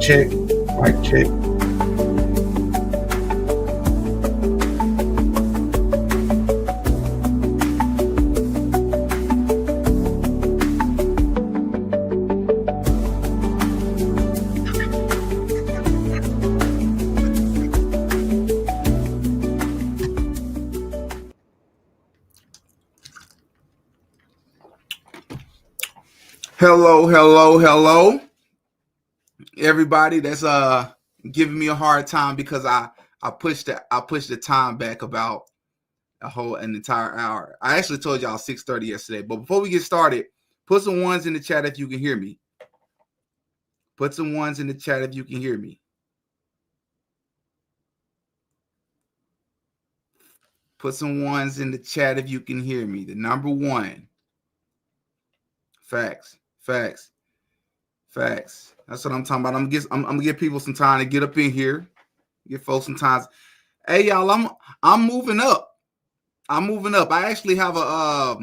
check, mic check. Hello, everybody that's giving me a hard time because I pushed the time back about an entire hour. I actually told y'all 6:30 yesterday, but before we get started, put some ones in the chat if you can hear me. Put some ones in the chat if you can hear me. Put some ones in the chat if you can hear me. The number one. Facts. That's what I'm talking about. I'm gonna give people some time to get up in here. Give folks some time. Hey y'all, I'm moving up. I actually have a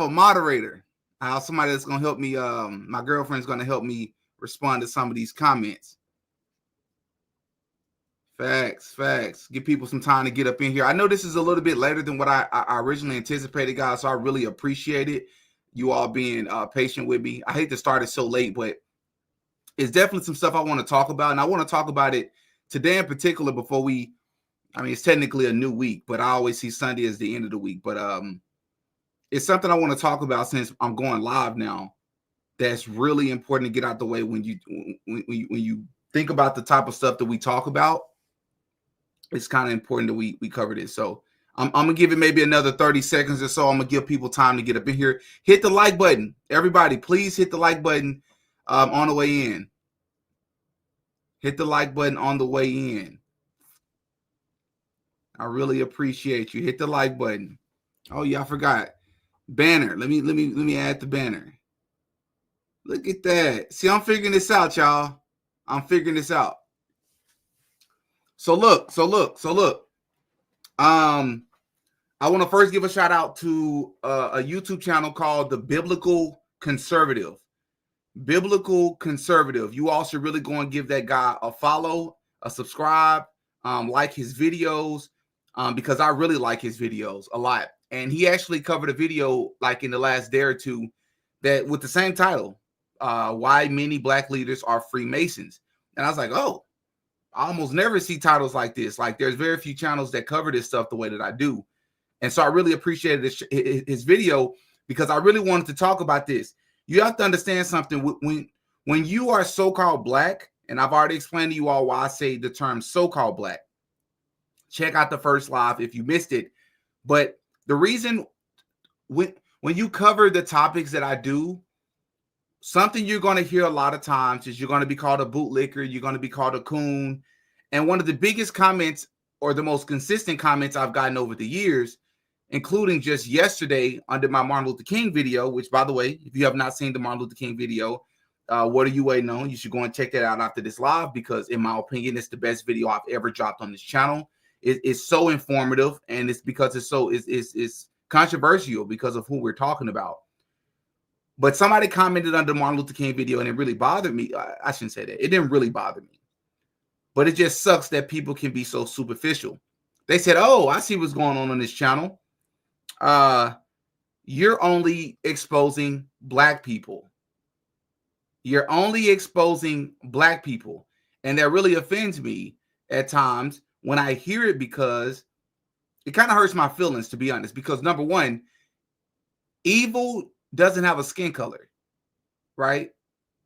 moderator. I have somebody that's gonna help me. My girlfriend's gonna help me respond to some of these comments. Facts. Give people some time to get up in here. I know this is a little bit later than what I originally anticipated, guys. So I really appreciate it. You all being patient with me. I hate to start it so late, but it's definitely some stuff I want to talk about. And I want to talk about it today in particular before it's technically a new week, but I always see Sunday as the end of the week. But it's something I want to talk about since I'm going live now. That's really important to get out the way when you think about the type of stuff that we talk about. It's kind of important that we cover this. So I'm going to give it maybe another 30 seconds or so. I'm going to give people time to get up in here. Hit the like button. Everybody, please hit the like button on the way in. Hit the like button on the way in. I really appreciate you. Hit the like button. Oh, yeah, I forgot. Banner. Let me add the banner. Look at that. See, I'm figuring this out, y'all. I'm figuring this out. So look. I want to first give a shout out to a YouTube channel called The Biblical Conservative. Biblical Conservative. You all should really go and give that guy a follow, a subscribe, like his videos, because I really like his videos a lot. And he actually covered a video like in the last day or two that with the same title, Why Many Black Leaders Are Freemasons. And I was like, oh, I almost never see titles like this. Like there's very few channels that cover this stuff the way that I do. And so I really appreciated his video because I really wanted to talk about this. You have to understand something. When you are so-called black, and I've already explained to you all why I say the term so-called black. Check out the first live if you missed it. But the reason when you cover the topics that I do, something you're going to hear a lot of times is you're going to be called a bootlicker. You're going to be called a coon. And one of the biggest comments or the most consistent comments I've gotten over the years, including just yesterday under my Martin Luther King video, which, by the way, if you have not seen the Martin Luther King video, what are you waiting on? You should go and check that out after this live because, in my opinion, it's the best video I've ever dropped on this channel. It's so informative, and it's because it's controversial because of who we're talking about. But somebody commented under the Martin Luther King video, and it really bothered me. I shouldn't say that. It didn't really bother me. But it just sucks that people can be so superficial. They said, oh, I see what's going on this channel. You're only exposing black people. You're only exposing black people. And that really offends me at times when I hear it because it kind of hurts my feelings, to be honest. Because number one, evil doesn't have a skin color, right?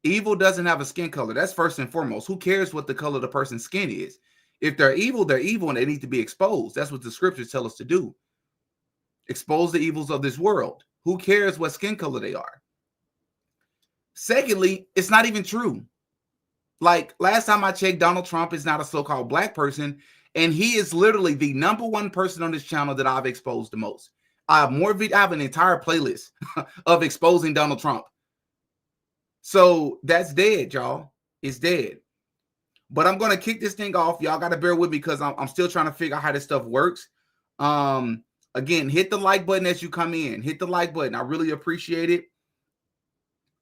Evil doesn't have a skin color. That's first and foremost. Who cares what the color of the person's skin is? If they're evil, and they need to be exposed. That's what the scriptures tell us to do. Expose the evils of this world. Who cares what skin color they are? Secondly, it's not even true. Like last time I checked, Donald Trump is not a so-called black person, and he is literally the number one person on this channel that I've exposed the most. I have an entire playlist of exposing Donald Trump. So that's dead, y'all. It's dead. But I'm going to kick this thing off. Y'all got to bear with me because I'm still trying to figure out how this stuff works. Again, hit the like button as you come in. Hit the like button. I really appreciate it.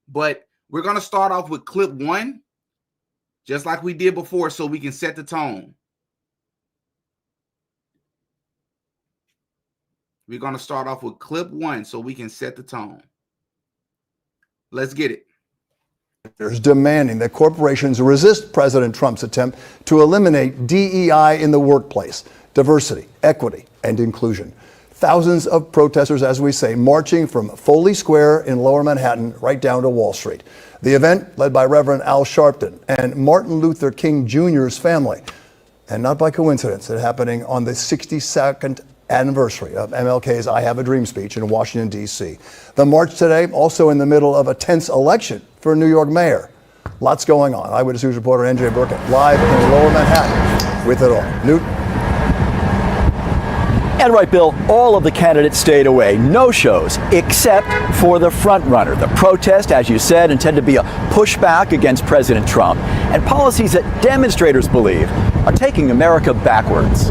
But we're going to start off with clip one. just like we did before, so we can set the tone. We're going to start off with clip 1 so we can set the tone. Let's get it. There's demanding that corporations resist President Trump's attempt to eliminate DEI in the workplace, diversity, equity, and inclusion. Thousands of protesters, as we say, marching from Foley Square in Lower Manhattan right down to Wall Street. The event led by Reverend Al Sharpton and Martin Luther King Jr.'s family. And not by coincidence, it happening on the 62nd anniversary of MLK's I Have a Dream speech in Washington, D.C. The march today also in the middle of a tense election for a New York mayor. Lots going on. Eyewitness News reporter NJ Burkett live in Lower Manhattan with it all. Newt? And right, Bill, all of the candidates stayed away. No shows, except for the front runner. The protest, as you said, intended to be a pushback against President Trump and policies that demonstrators believe are taking America backwards.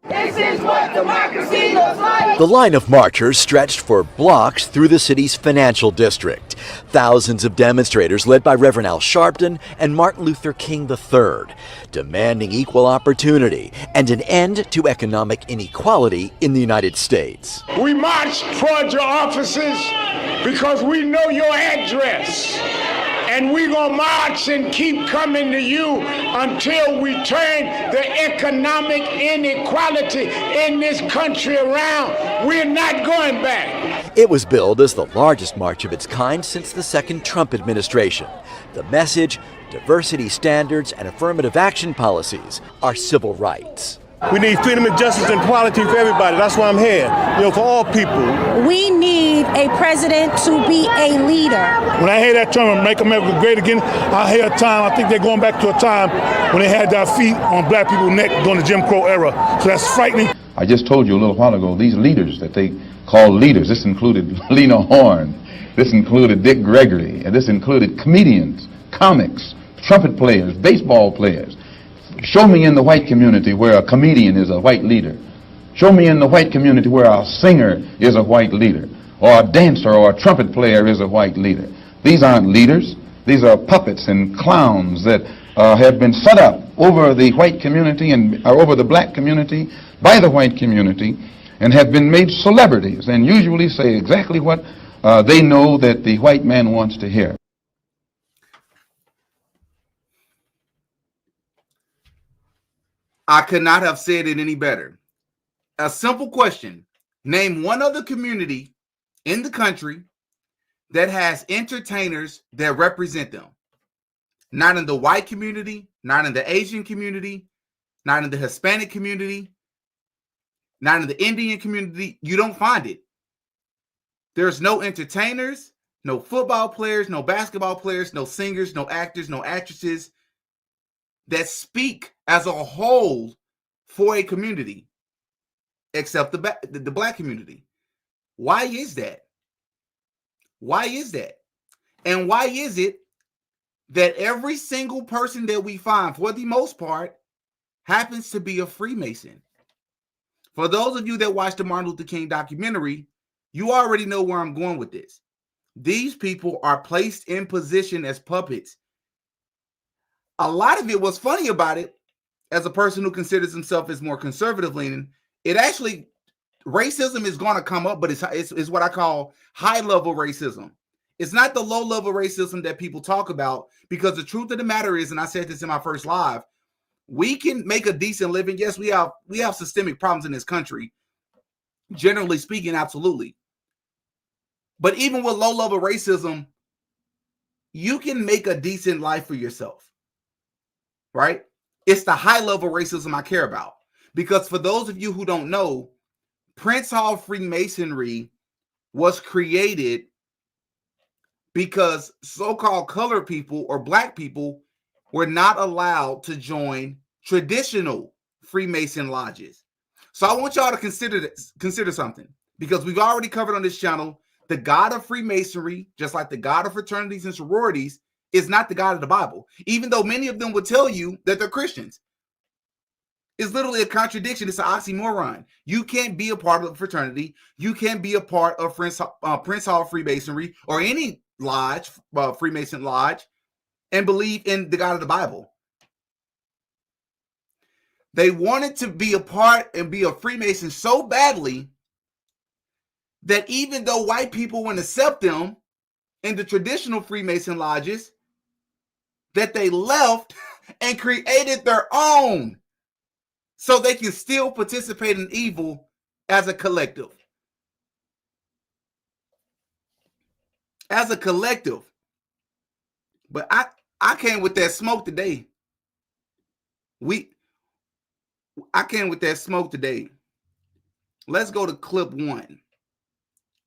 This is what democracy looks like. The line of marchers stretched for blocks through the city's financial district. Thousands of demonstrators led by Reverend Al Sharpton and Martin Luther King III, demanding equal opportunity and an end to economic inequality in the United States. We march toward your offices because we know your address. And we're going to march and keep coming to you until we turn the economic inequality in this country around. We're not going back. It was billed as the largest march of its kind since the second Trump administration. The message, diversity standards and affirmative action policies are civil rights. We need freedom and justice and equality for everybody. That's why I'm here, for all people. We need a president to be a leader. When I hear that term, make America great again, I hear a time, I think they're going back to a time when they had their feet on black people's neck during the Jim Crow era. So that's frightening. I just told you a little while ago, these leaders that they call leaders, this included Lena Horne, this included Dick Gregory, and this included comedians, comics, trumpet players, baseball players. Show me in the white community where a comedian is a white leader. Show me in the white community where a singer is a white leader, or a dancer or a trumpet player is a white leader. These aren't leaders. These are puppets and clowns that have been set up over the white community and over the black community by the white community and have been made celebrities and usually say exactly what they know that the white man wants to hear. I could not have said it any better. A simple question. Name one other community in the country that has entertainers that represent them. Not in the white community, not in the Asian community, not in the Hispanic community, not in the Indian community. You don't find it. There's no entertainers, no football players, no basketball players, no singers, no actors, no actresses that speak as a whole for a community, except the black community. Why is that? Why is that? And why is it that every single person that we find, for the most part, happens to be a Freemason? For those of you that watched the Martin Luther King documentary, you already know where I'm going with this. These people are placed in position as puppets. A lot of it, what's funny about it, as a person who considers himself as more conservative leaning, it actually, racism is going to come up, but it's what I call high level racism. It's not the low level racism that people talk about, because the truth of the matter is, and I said this in my first live, we can make a decent living. Yes, we have systemic problems in this country, generally speaking, absolutely. But even with low level racism, you can make a decent life for yourself. Right? It's the high level racism I care about. Because for those of you who don't know, Prince Hall Freemasonry was created because so-called colored people or black people were not allowed to join traditional Freemason lodges. So I want y'all to consider something, because we've already covered on this channel, the God of Freemasonry, just like the God of fraternities and sororities, is not the God of the Bible, even though many of them would tell you that they're Christians. It's literally a contradiction. It's an oxymoron. You can't be a part of a fraternity. You can't be a part of Prince Hall Freemasonry or any lodge, Freemason lodge, and believe in the God of the Bible. They wanted to be a part and be a Freemason so badly that even though white people wouldn't accept them in the traditional Freemason lodges, that they left and created their own so they can still participate in evil as a collective. As a collective. But I came with that smoke today. I came with that smoke today. Let's go to clip 1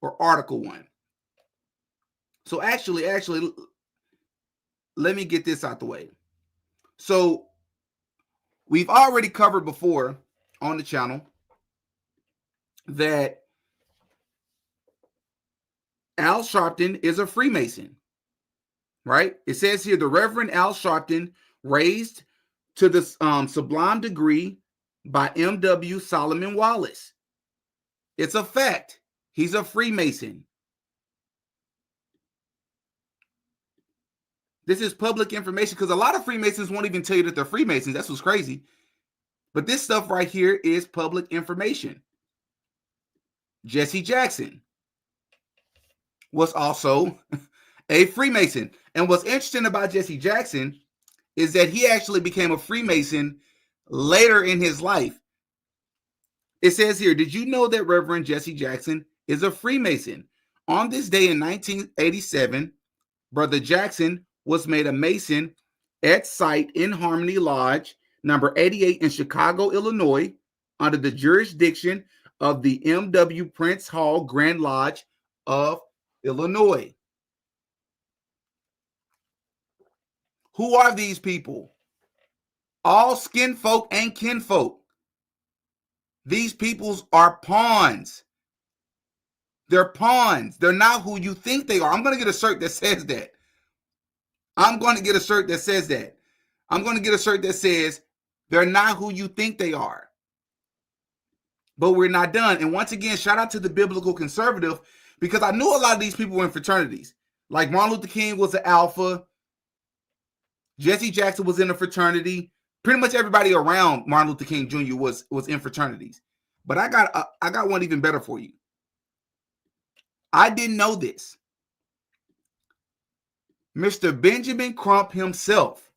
or article 1. So actually, let me get this out the way. So we've already covered before on the channel that Al Sharpton is a Freemason, right? It says here, the Reverend Al Sharpton, raised to the sublime degree by M.W. Solomon Wallace. It's a fact. He's a Freemason. This is public information because a lot of Freemasons won't even tell you that they're Freemasons. That's what's crazy. But this stuff right here is public information. Jesse Jackson was also a Freemason. And what's interesting about Jesse Jackson is that he actually became a Freemason later in his life. It says here, did you know that Reverend Jesse Jackson is a Freemason? On this day in 1987, Brother Jackson was made a Mason at site in Harmony Lodge, number 88 in Chicago, Illinois, under the jurisdiction of the M.W. Prince Hall Grand Lodge of Illinois. Who are these people? All skin folk and kinfolk. These peoples are pawns. They're pawns. They're not who you think they are. I'm going to get a shirt that says that. I'm going to get a shirt that says that. I'm going to get a shirt that says they're not who you think they are. But we're not done. And once again, shout out to the biblical conservative, because I knew a lot of these people were in fraternities. Like Martin Luther King was an Alpha. Jesse Jackson was in a fraternity. Pretty much everybody around Martin Luther King Jr. was in fraternities. But I got one even better for you. I didn't know this. Mr. Benjamin Crump himself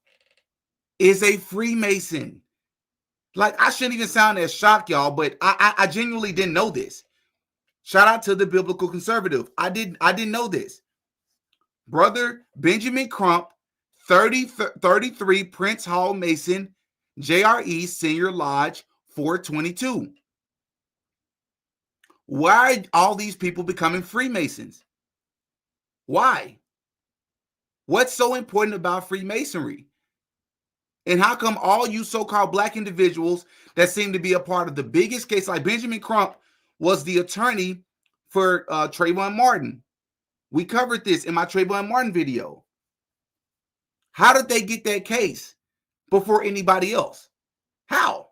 is a Freemason. Like, I shouldn't even sound as shocked, y'all, but I genuinely didn't know this. Shout out to the biblical conservative. I didn't know this. Brother Benjamin Crump, 33 Prince Hall Mason, JRE Senior Lodge 422. Why are all these people becoming Freemasons? Why? What's so important about Freemasonry? And how come all you so-called black individuals that seem to be a part of the biggest case, like Benjamin Crump was the attorney for Trayvon Martin. We covered this in my Trayvon Martin video. How did they get that case before anybody else? How?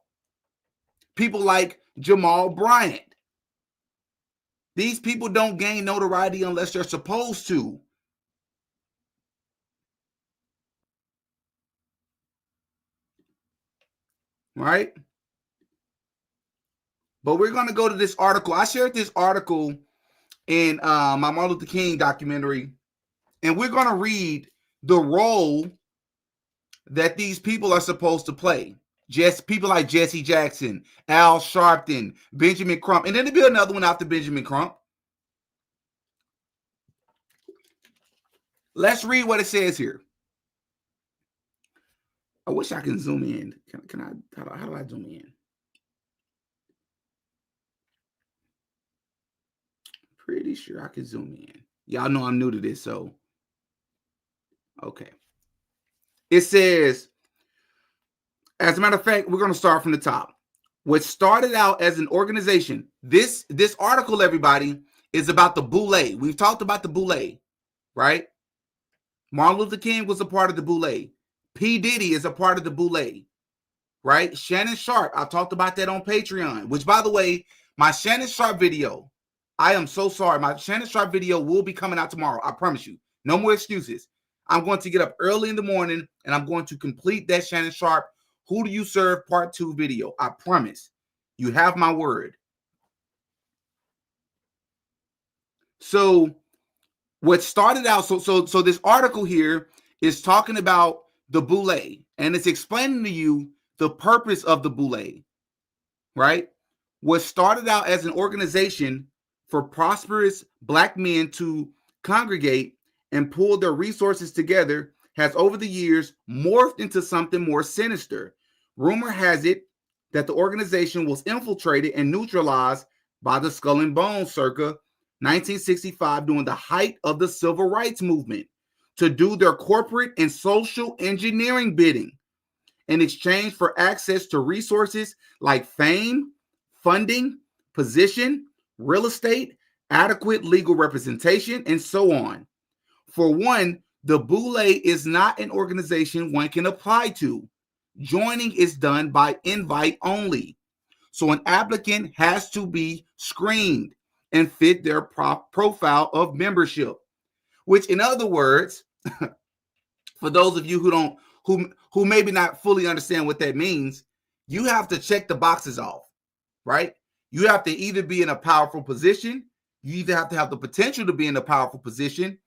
People like Jamal Bryant. These people don't gain notoriety unless they're supposed to. Right? But we're going to go to this article. I shared this article in my Martin Luther King documentary, and we're going to read the role that these people are supposed to play. Just people like Jesse Jackson, Al Sharpton, Benjamin Crump, and then there'll be another one after Benjamin Crump. Let's read what it says here. I wish I can zoom in. Can I? How do I zoom in? Pretty sure I can zoom in. Y'all know I'm new to this, so okay. It says, as a matter of fact, we're going to start from the top. What started out as an organization, this article, everybody, is about the Boule. We've talked about the Boule, right? Martin Luther King was a part of the Boule. P. Diddy is a part of the Boule, right? Shannon Sharp, I talked about that on Patreon, which, by the way, my Shannon Sharp video, I am so sorry. My Shannon Sharp video will be coming out tomorrow. I promise you. No more excuses. I'm going to get up early in the morning and I'm going to complete that Shannon Sharpe, Who Do You Serve Part 2 video. I promise. You have my word. So what started out, so this article here is talking about the Boule, and it's explaining to you the purpose of the Boule, right? What started out as an organization for prosperous Black men to congregate and pool their resources together has over the years morphed into something more sinister. Rumor has it that the organization was infiltrated and neutralized by the Skull and Bones circa 1965 during the height of the Civil Rights Movement to do their corporate and social engineering bidding in exchange for access to resources like fame, funding, position, real estate, adequate legal representation, and so on. For one, the Boule is not an organization one can apply to. Joining is done by invite only. So an applicant has to be screened and fit their profile of membership, which in other words, for those of you who maybe not fully understand what that means, you have to check the boxes off, right? You have to either be in a powerful position, you either have to have the potential to be in a powerful position,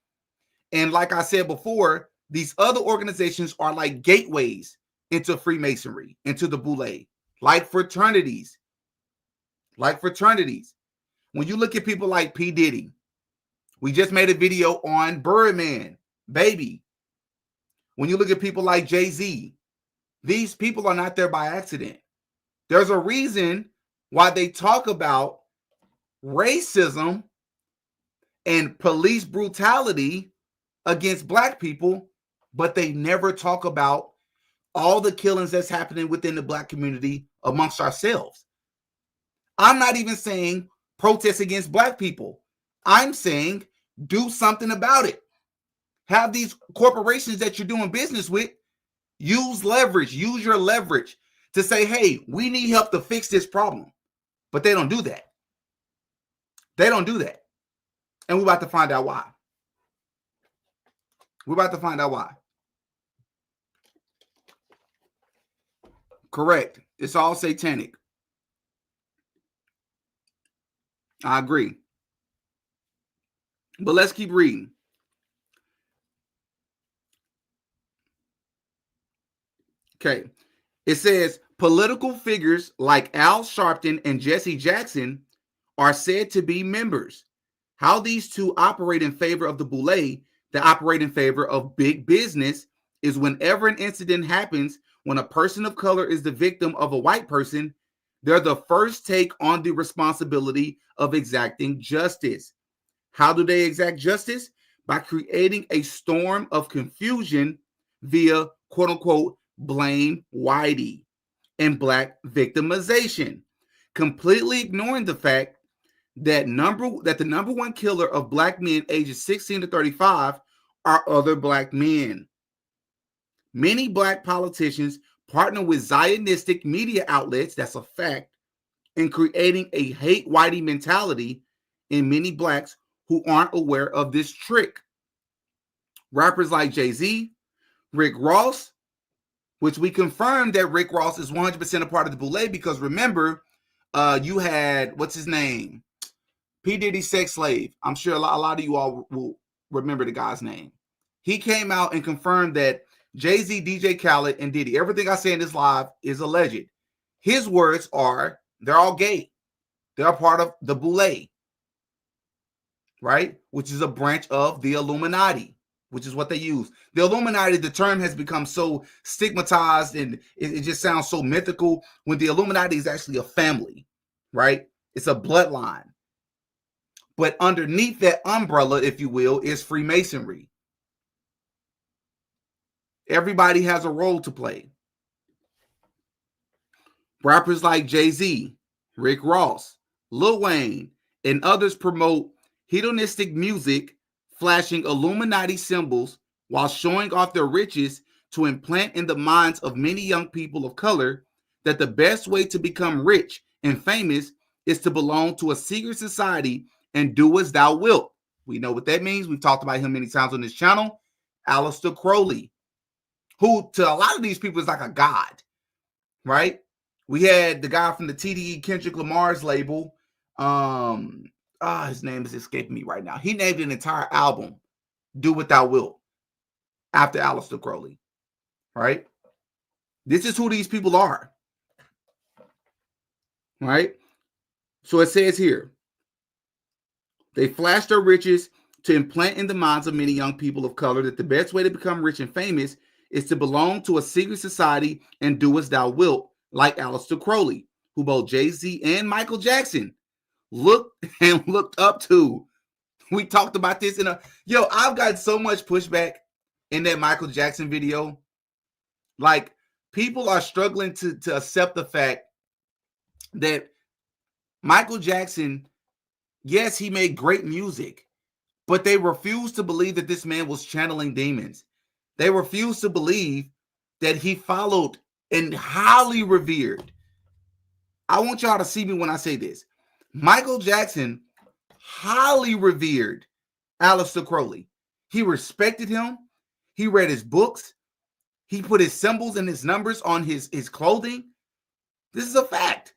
and like I said before, these other organizations are like gateways into Freemasonry, into the Boule, like fraternities. When you look at people like P. Diddy, we just made a video on Birdman, Baby. When you look at people like Jay-Z, these people are not there by accident. There's a reason why they talk about racism and police brutality against Black people, but they never talk about all the killings that's happening within the Black community amongst ourselves. I'm not even saying protest against Black people. I'm saying do something about it. Have these corporations that you're doing business with use leverage, use your leverage to say, hey, we need help to fix this problem. But they don't do that. They don't do that. And we're about to find out why. Correct. It's all satanic. I agree. But let's keep reading. Okay. It says political figures like Al Sharpton and Jesse Jackson are said to be members. How these two operate in favor of the Boule, they operate in favor of big business, is whenever an incident happens, when a person of color is the victim of a white person, they're the first take on the responsibility of exacting justice. How do they exact justice? By creating a storm of confusion via quote unquote blame whitey and Black victimization, completely ignoring the fact that the number one killer of Black men ages 16 to 35 are other Black men. Many Black politicians partner with Zionistic media outlets, that's a fact, in creating a hate whitey mentality in many Blacks who aren't aware of this trick. Rappers like Jay-Z, Rick Ross, which we confirmed that Rick Ross is 100% a part of the Boule, because remember, you had, what's his name? P. Diddy Sex Slave. I'm sure a lot of you all will remember the guy's name. He came out and confirmed that Jay-Z, DJ Khaled, and Diddy, everything I say in this live is alleged. His words are, they're all gay. They're a part of the Boule, right? Which is a branch of the Illuminati, which is what they use. The Illuminati, the term has become so stigmatized and it just sounds so mythical, when the Illuminati is actually a family, right? It's a bloodline. But underneath that umbrella, if you will, is Freemasonry. Everybody has a role to play. Rappers like Jay-Z, Rick Ross, Lil Wayne, and others promote hedonistic music, flashing Illuminati symbols while showing off their riches to implant in the minds of many young people of color that the best way to become rich and famous is to belong to a secret society and do as thou wilt. We know what that means. We've talked about him many times on this channel. Aleister Crowley, who to a lot of these people is like a god, right? We had the guy from the TDE Kendrick Lamar's label. His name is escaping me right now. He named an entire album, Do What Thou Wilt, after Aleister Crowley, right? This is who these people are, right? So it says here, they flash their riches to implant in the minds of many young people of color that the best way to become rich and famous is to belong to a secret society and do as thou wilt, like Aleister Crowley, who both Jay-Z and Michael Jackson looked up to. We talked about this I've got so much pushback in that Michael Jackson video. Like, people are struggling to accept the fact that Michael Jackson, yes, he made great music, but they refuse to believe that this man was channeling demons. They refuse to believe that he followed and highly revered. I want y'all to see me when I say this. Michael Jackson highly revered Aleister Crowley. He respected him. He read his books. He put his symbols and his numbers on his clothing. This is a fact.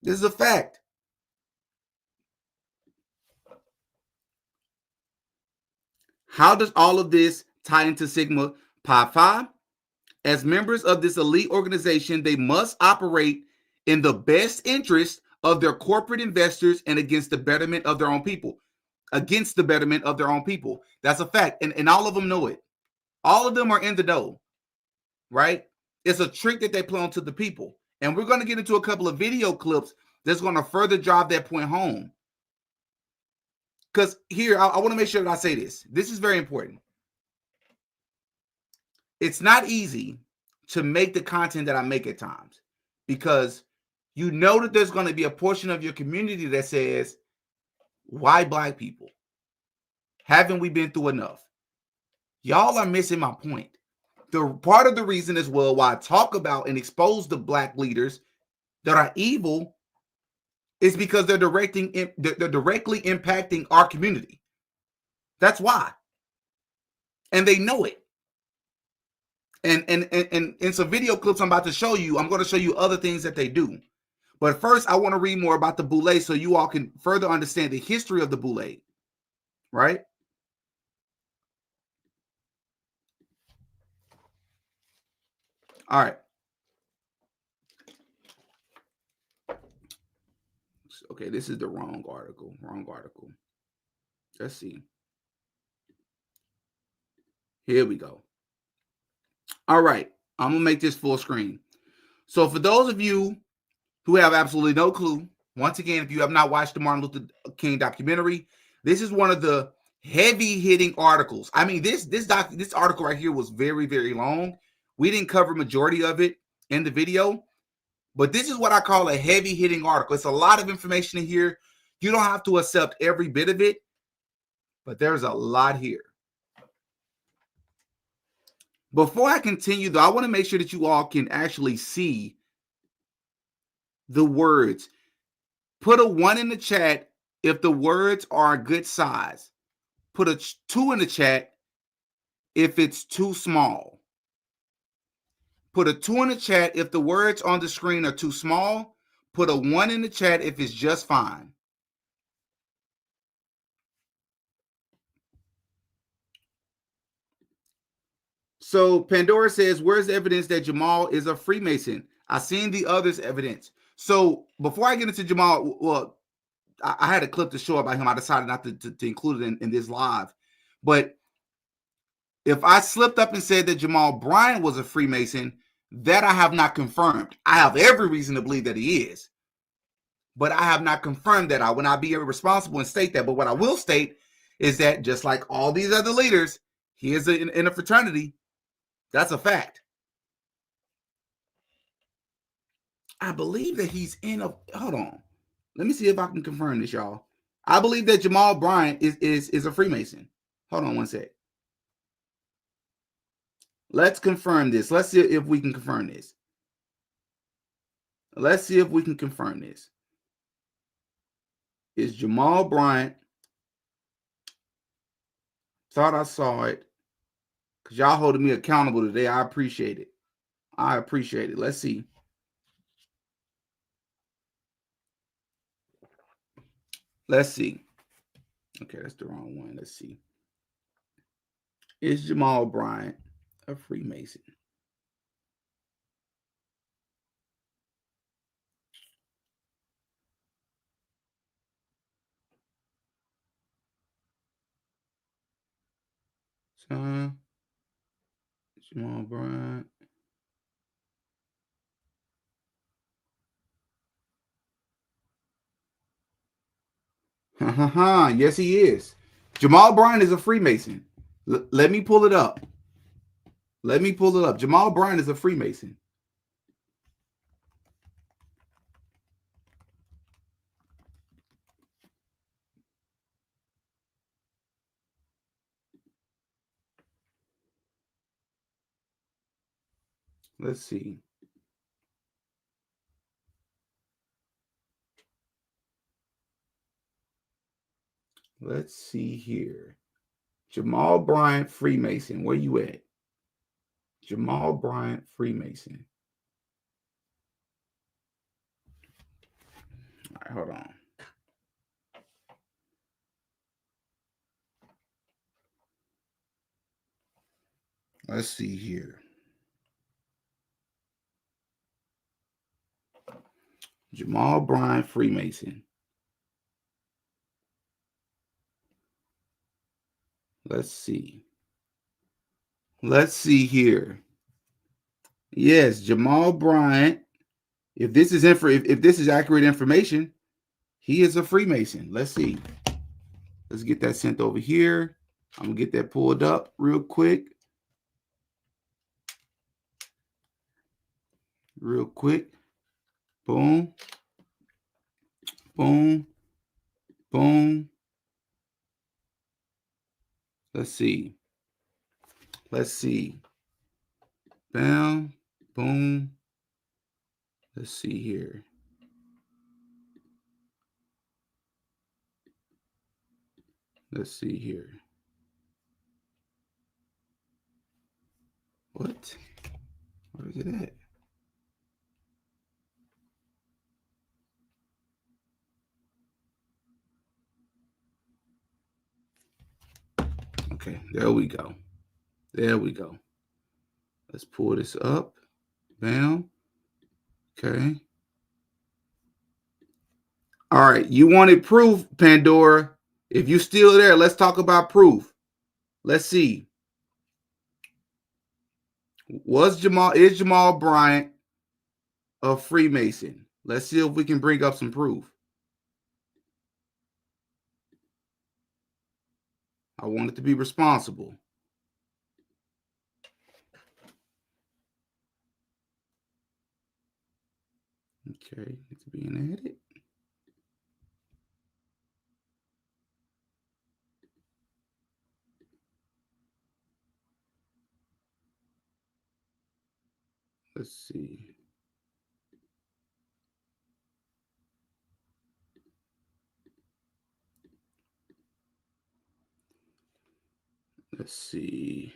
This is a fact. How does all of this tie into Sigma Pi Phi? As members of this elite organization, they must operate in the best interest of their corporate investors and against the betterment of their own people. Against the betterment of their own people. That's a fact. And all of them know it. All of them are in the know, right? It's a trick that they play onto the people. And we're going to get into a couple of video clips that's going to further drive that point home. Because here, I want to make sure that I say this. This is very important. It's not easy to make the content that I make at times, because you know that there's going to be a portion of your community that says, why black people? Haven't we been through enough? Y'all are missing my point. The part of the reason as well why I talk about and expose the black leaders that are evil is because they're directly impacting our community. That's why. And they know it. And in some video clips I'm about to show you, I'm going to show you other things that they do. But first, I want to read more about the Boule so you all can further understand the history of the Boule, right? All right. Okay, this is the wrong article. Let's see. Here we go. All right. I'm going to make this full screen. So for those of you who have absolutely no clue, once again, if you have not watched the Martin Luther King documentary, this is one of the heavy-hitting articles. I mean, this article right here was very, very long. We didn't cover majority of it in the video, but this is what I call a heavy-hitting article. It's a lot of information in here. You don't have to accept every bit of it, but there's a lot here. Before I continue, though, I want to make sure that you all can actually see the words. Put a 1 in the chat if the words are a good size. Put a 2 in the chat if it's too small. Put a 2 in the chat if the words on the screen are too small. Put a 1 in the chat if it's just fine. So Pandora says, where's the evidence that Jamal is a Freemason? I've seen the others' evidence. So before I get into Jamal, well, I had a clip to show about him. I decided not to include it in this live. But if I slipped up and said that Jamal Bryant was a Freemason, that I have not confirmed. I have every reason to believe that he is. But I have not confirmed that. I will not be irresponsible and state that. But what I will state is that just like all these other leaders, he is in a fraternity. That's a fact. I believe that he's in a, hold on. Let me see if I can confirm this, y'all. I believe that Jamal Bryant is a Freemason. Hold on one sec. Let's confirm this. Let's see if we can confirm this. Let's see if we can confirm this. Is Jamal Bryant Thought I saw it. Because y'all holding me accountable today. I appreciate it. I appreciate it. Let's see. Let's see. Okay, that's the wrong one. Let's see. Is Jamal Bryant a Freemason? Son, Jamal Bryant. Yes, he is. Jamal Bryant is a Freemason. Let me pull it up. Let me pull it up. Jamal Bryant is a Freemason. Let's see. Let's see here. Jamal Bryant, Freemason. Where you at? Jamal Bryant, Freemason. All right, hold on. Let's see here. Jamal Bryant, Freemason. Let's see. Let's see here. Yes, Jamal Bryant. If this is if this is accurate information, he is a Freemason. Let's see. Let's get that sent over here. I'm gonna get that pulled up real quick. Real quick. Boom. Boom. Boom. Let's see. Let's see. Bam. Boom. Let's see here. Let's see here. What? Where is it at? Okay, there we go. There we go. Let's pull this up. Bam. Okay. All right. You wanted proof, Pandora. If you're still there, let's talk about proof. Let's see. Is Jamal Bryant a Freemason? Let's see if we can bring up some proof. I want it to be responsible. Okay, it's being added. Let's see. Let's see.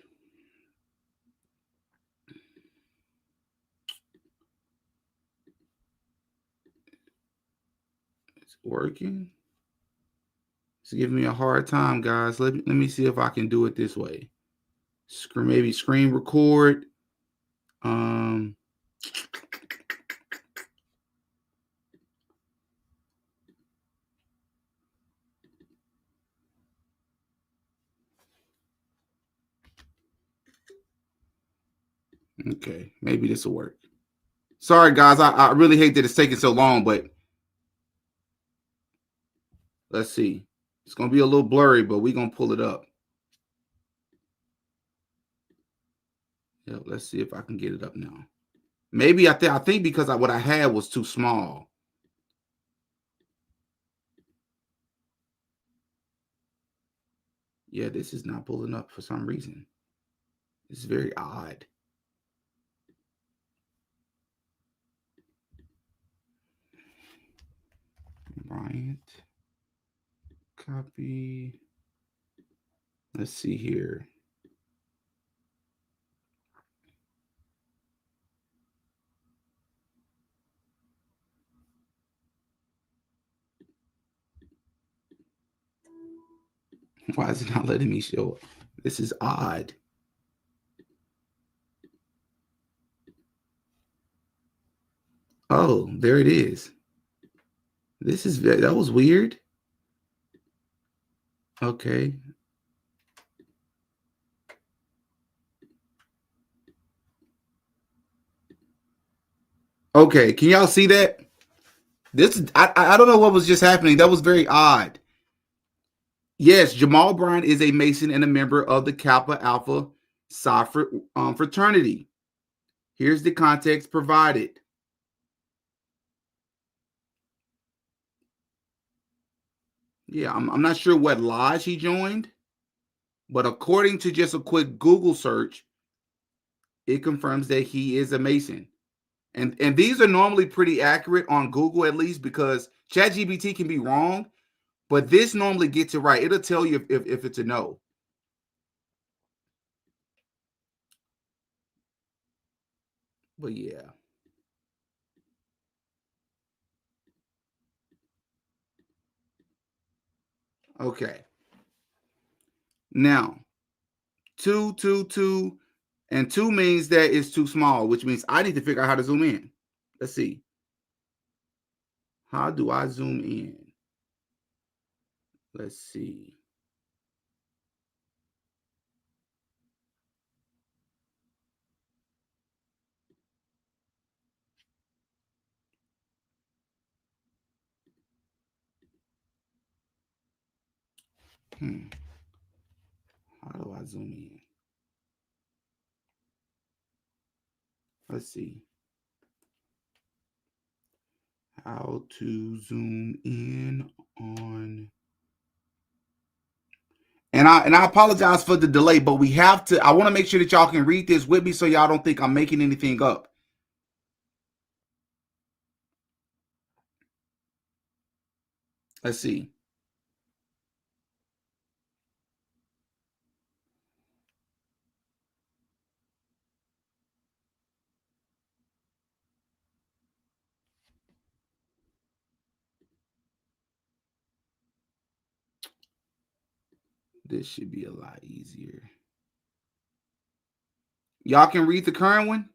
It's working. It's giving me a hard time, guys. Let me see if I can do it this way. Maybe screen record. Okay, maybe this will work. Sorry, guys. I really hate that it's taking so long, but let's see. It's going to be a little blurry, but we're going to pull it up. Yeah, let's see if I can get it up now. Maybe I think because what I had was too small. Yeah, this is not pulling up for some reason. It's very odd. Bryant. Copy. Let's see here. Why is it not letting me show it? This is odd. Oh, there it is. That was weird. Okay. Okay, can y'all see that? I don't know what was just happening. That was very odd. Yes, Jamal Bryant is a Mason and a member of the Kappa Alpha Psi fraternity. Here's the context provided. Yeah, I'm not sure what lodge he joined, but according to just a quick Google search, it confirms that he is a Mason. And these are normally pretty accurate on Google, at least, because ChatGPT can be wrong, but this normally gets it right. It'll tell you if it's a no. But yeah. Okay. Now, 2, 2, 2, and 2 means that it's too small, which means I need to figure out how to zoom in. Let's see. How do I zoom in? Let's see. How do I zoom in? Let's see. How to zoom in on. And I apologize for the delay, but we have to. I want to make sure that y'all can read this with me so y'all don't think I'm making anything up. Let's see. This should be a lot easier. Y'all can read the current one?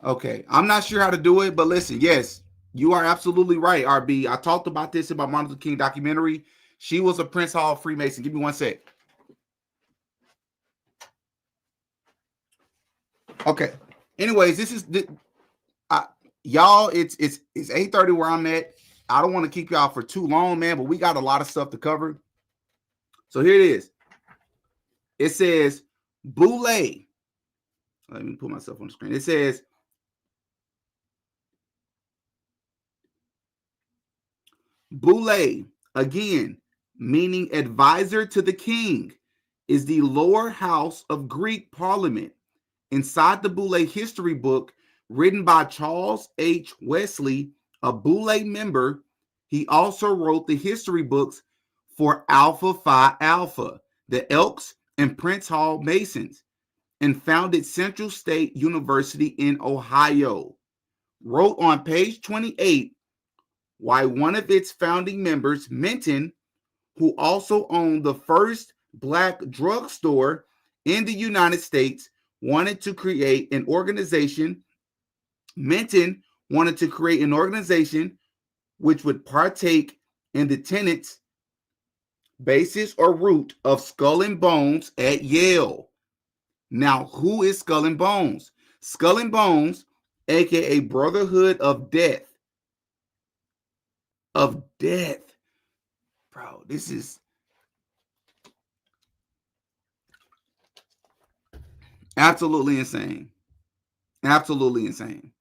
Okay. I'm not sure how to do it, but listen, yes, you are absolutely right, RB. I talked about this in my Martin Luther King documentary. She was a Prince Hall Freemason. Give me one sec. Okay. Anyways, this is y'all. It's 8:30 where I'm at. I don't want to keep y'all for too long, man, but we got a lot of stuff to cover. So here it is. It says Boule. Let me put myself on the screen. It says Boule, again, meaning advisor to the king, is the lower house of Greek parliament. Inside the Boule history book, written by Charles H. Wesley, a Boule member, he also wrote the history books for Alpha Phi Alpha, the Elks and Prince Hall Masons, and founded Central State University in Ohio. Wrote on page 28 why one of its founding members, Minton, who also owned the first black drugstore in the United States, wanted to create an organization. Minton wanted to create an organization which would partake in the tenets, basis, or root of Skull and Bones at Yale. Now, who is Skull and Bones? Skull and Bones, aka Brotherhood of Death. Of death. Bro, this is absolutely insane. Absolutely insane.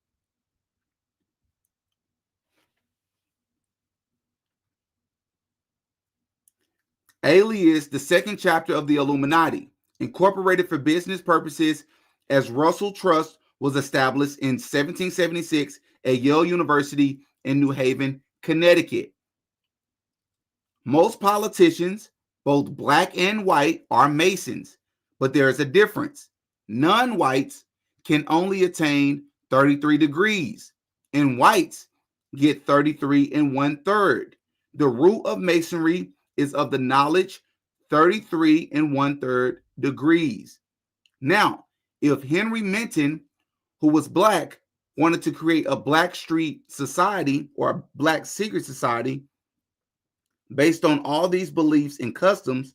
Alias, the second chapter of the Illuminati, incorporated for business purposes as Russell Trust was established in 1776 at Yale University in New Haven, Connecticut. Most politicians, Both black and white are Masons, but there is a difference. Non-whites can only attain 33 degrees, and whites get 33 1/3. The root of Masonry is of the knowledge 33 1/3 degrees. Now, if Henry Minton, who was black, wanted to create a black street society or a black secret society based on all these beliefs and customs,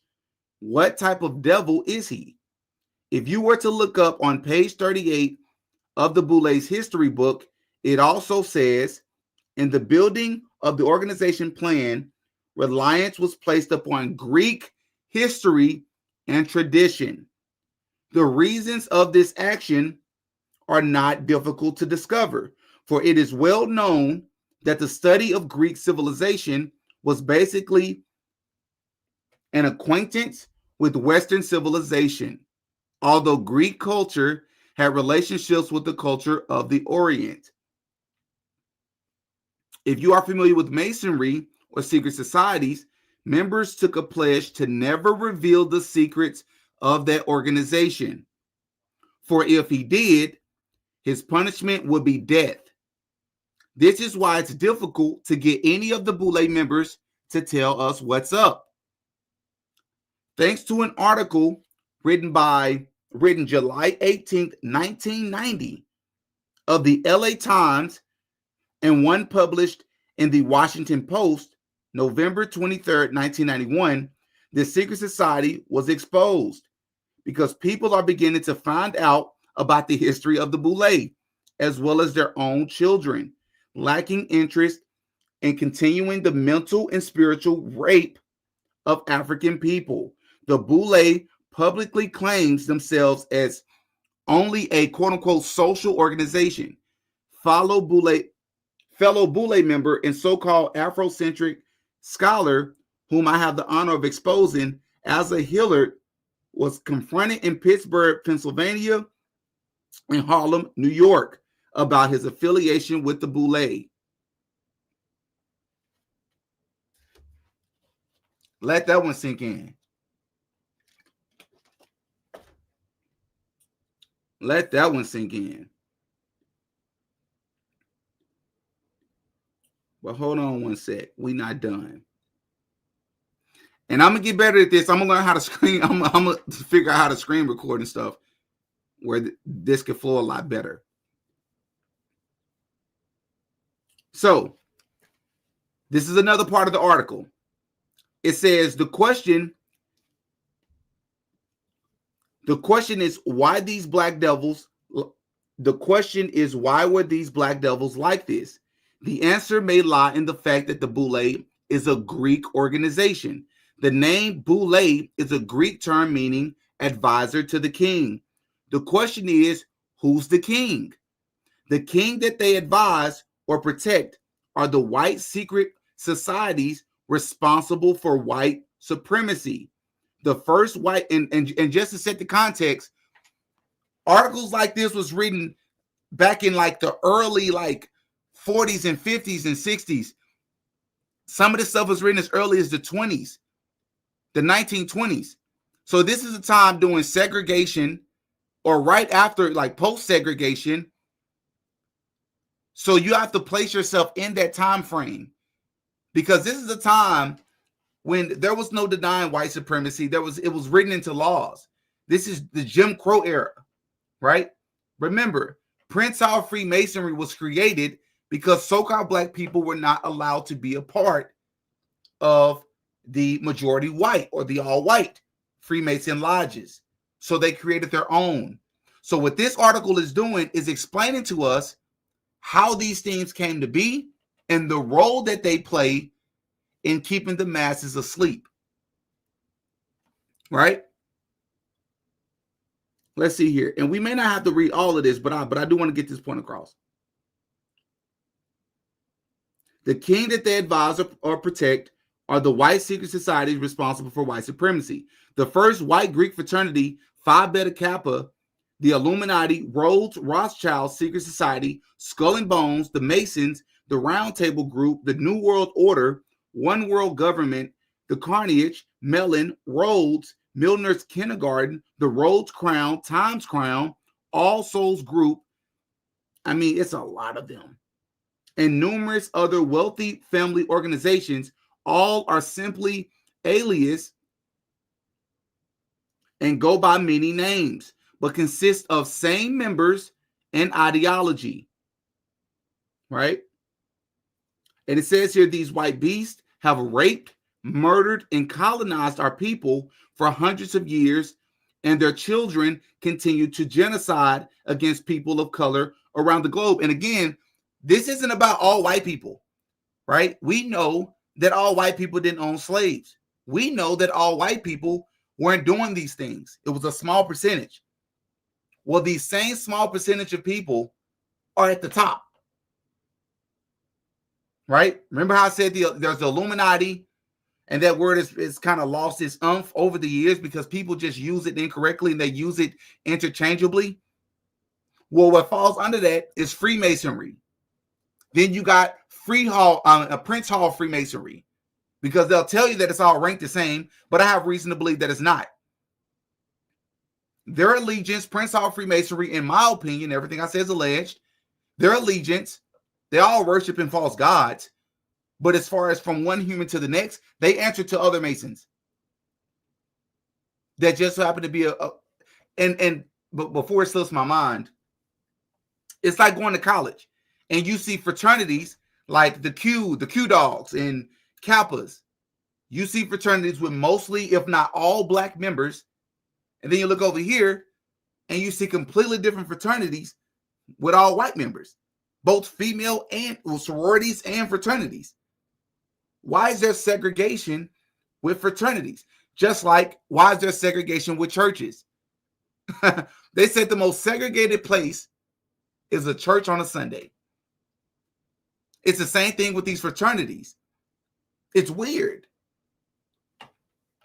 what type of devil is he? If you were to look up on page 38 of the Boule's history book, it also says, in the building of the organization plan, reliance was placed upon Greek history and tradition. The reasons of this action are not difficult to discover, for it is well known that the study of Greek civilization was basically an acquaintance with Western civilization, although Greek culture had relationships with the culture of the Orient. If you are familiar with Masonry or secret societies, members took a pledge to never reveal the secrets of that organization. For if he did, his punishment would be death. This is why it's difficult to get any of the Boule members to tell us what's up. Thanks to an article written July 18th, 1990 of the LA Times and one published in the Washington Post, November 23rd, 1991, the secret society was exposed because people are beginning to find out about the history of the Boule, as well as their own children, lacking interest in continuing the mental and spiritual rape of African people. The Boule publicly claims themselves as only a quote-unquote social organization. Fellow Boule member and so-called Afrocentric scholar, whom I have the honor of exposing, Asa Hillard, was confronted in Pittsburgh, Pennsylvania, and Harlem, New York, about his affiliation with the Boule. Let that one sink in. Let that one sink in. But hold on one sec. We not done. And I'm gonna get better at this. I'm gonna learn how to screen. I'm gonna figure out how to screen record and stuff where this could flow a lot better. So this is another part of the article. It says the question is why these black devils. The question is why were these black devils like this? The answer may lie in the fact that the Boule is a Greek organization. The name Boule is a Greek term meaning advisor to the king. The question is, who's the king? The king that they advise or protect are the white secret societies responsible for white supremacy. The first white, and just to set the context, articles like this was written back in like the early 40s and 50s and 60s. Some of this stuff was written as early as the 20s, the 1920s. So this is a time during segregation or right after, like post-segregation. So you have to place yourself in that time frame because this is a time when there was no denying white supremacy. It was written into laws. This is the Jim Crow era, right? Remember, Prince Hall Freemasonry was created because so-called black people were not allowed to be a part of the majority white or the all-white Freemason lodges. So they created their own. So what this article is doing is explaining to us how these things came to be and the role that they play in keeping the masses asleep. Right? Let's see here. And we may not have to read all of this, but I do want to get this point across. The king that they advise or protect are the white secret societies responsible for white supremacy. The first white Greek fraternity, Phi Beta Kappa, the Illuminati, Rhodes Rothschild Secret Society, Skull and Bones, the Masons, the Round Table Group, the New World Order, One World Government, the Carnegie, Mellon, Rhodes, Milner's Kindergarten, the Rhodes Crown, Times Crown, All Souls Group. I mean, it's a lot of them. And numerous other wealthy family organizations, all are simply alias and go by many names, but consist of same members and ideology, right? And it says here, these white beasts have raped, murdered, and colonized our people for hundreds of years, and their children continue to genocide against people of color around the globe. And again, this isn't about all white people, right? We know that all white people didn't own slaves. We know that all white people weren't doing these things. It was a small percentage. Well, these same small percentage of people are at the top, right? Remember how I said there's the Illuminati, and that word is kind of lost its umph over the years because people just use it incorrectly and they use it interchangeably. Well, what falls under that is Freemasonry. Then you got Prince Hall Freemasonry, because they'll tell you that it's all ranked the same, but I have reason to believe that it's not. Their allegiance, Prince Hall Freemasonry, in my opinion, everything I say is alleged, their allegiance, they all worship in false gods, but as far as from one human to the next, they answer to other Masons. That just happen to be but before it slips my mind, it's like going to college and you see fraternities like the Q Dogs and Kappas. You see fraternities with mostly, if not all, black members. And then you look over here and you see completely different fraternities with all white members, both female and sororities and fraternities. Why is there segregation with fraternities? Just like, why is there segregation with churches? They said the most segregated place is a church on a Sunday. It's the same thing with these fraternities. It's weird,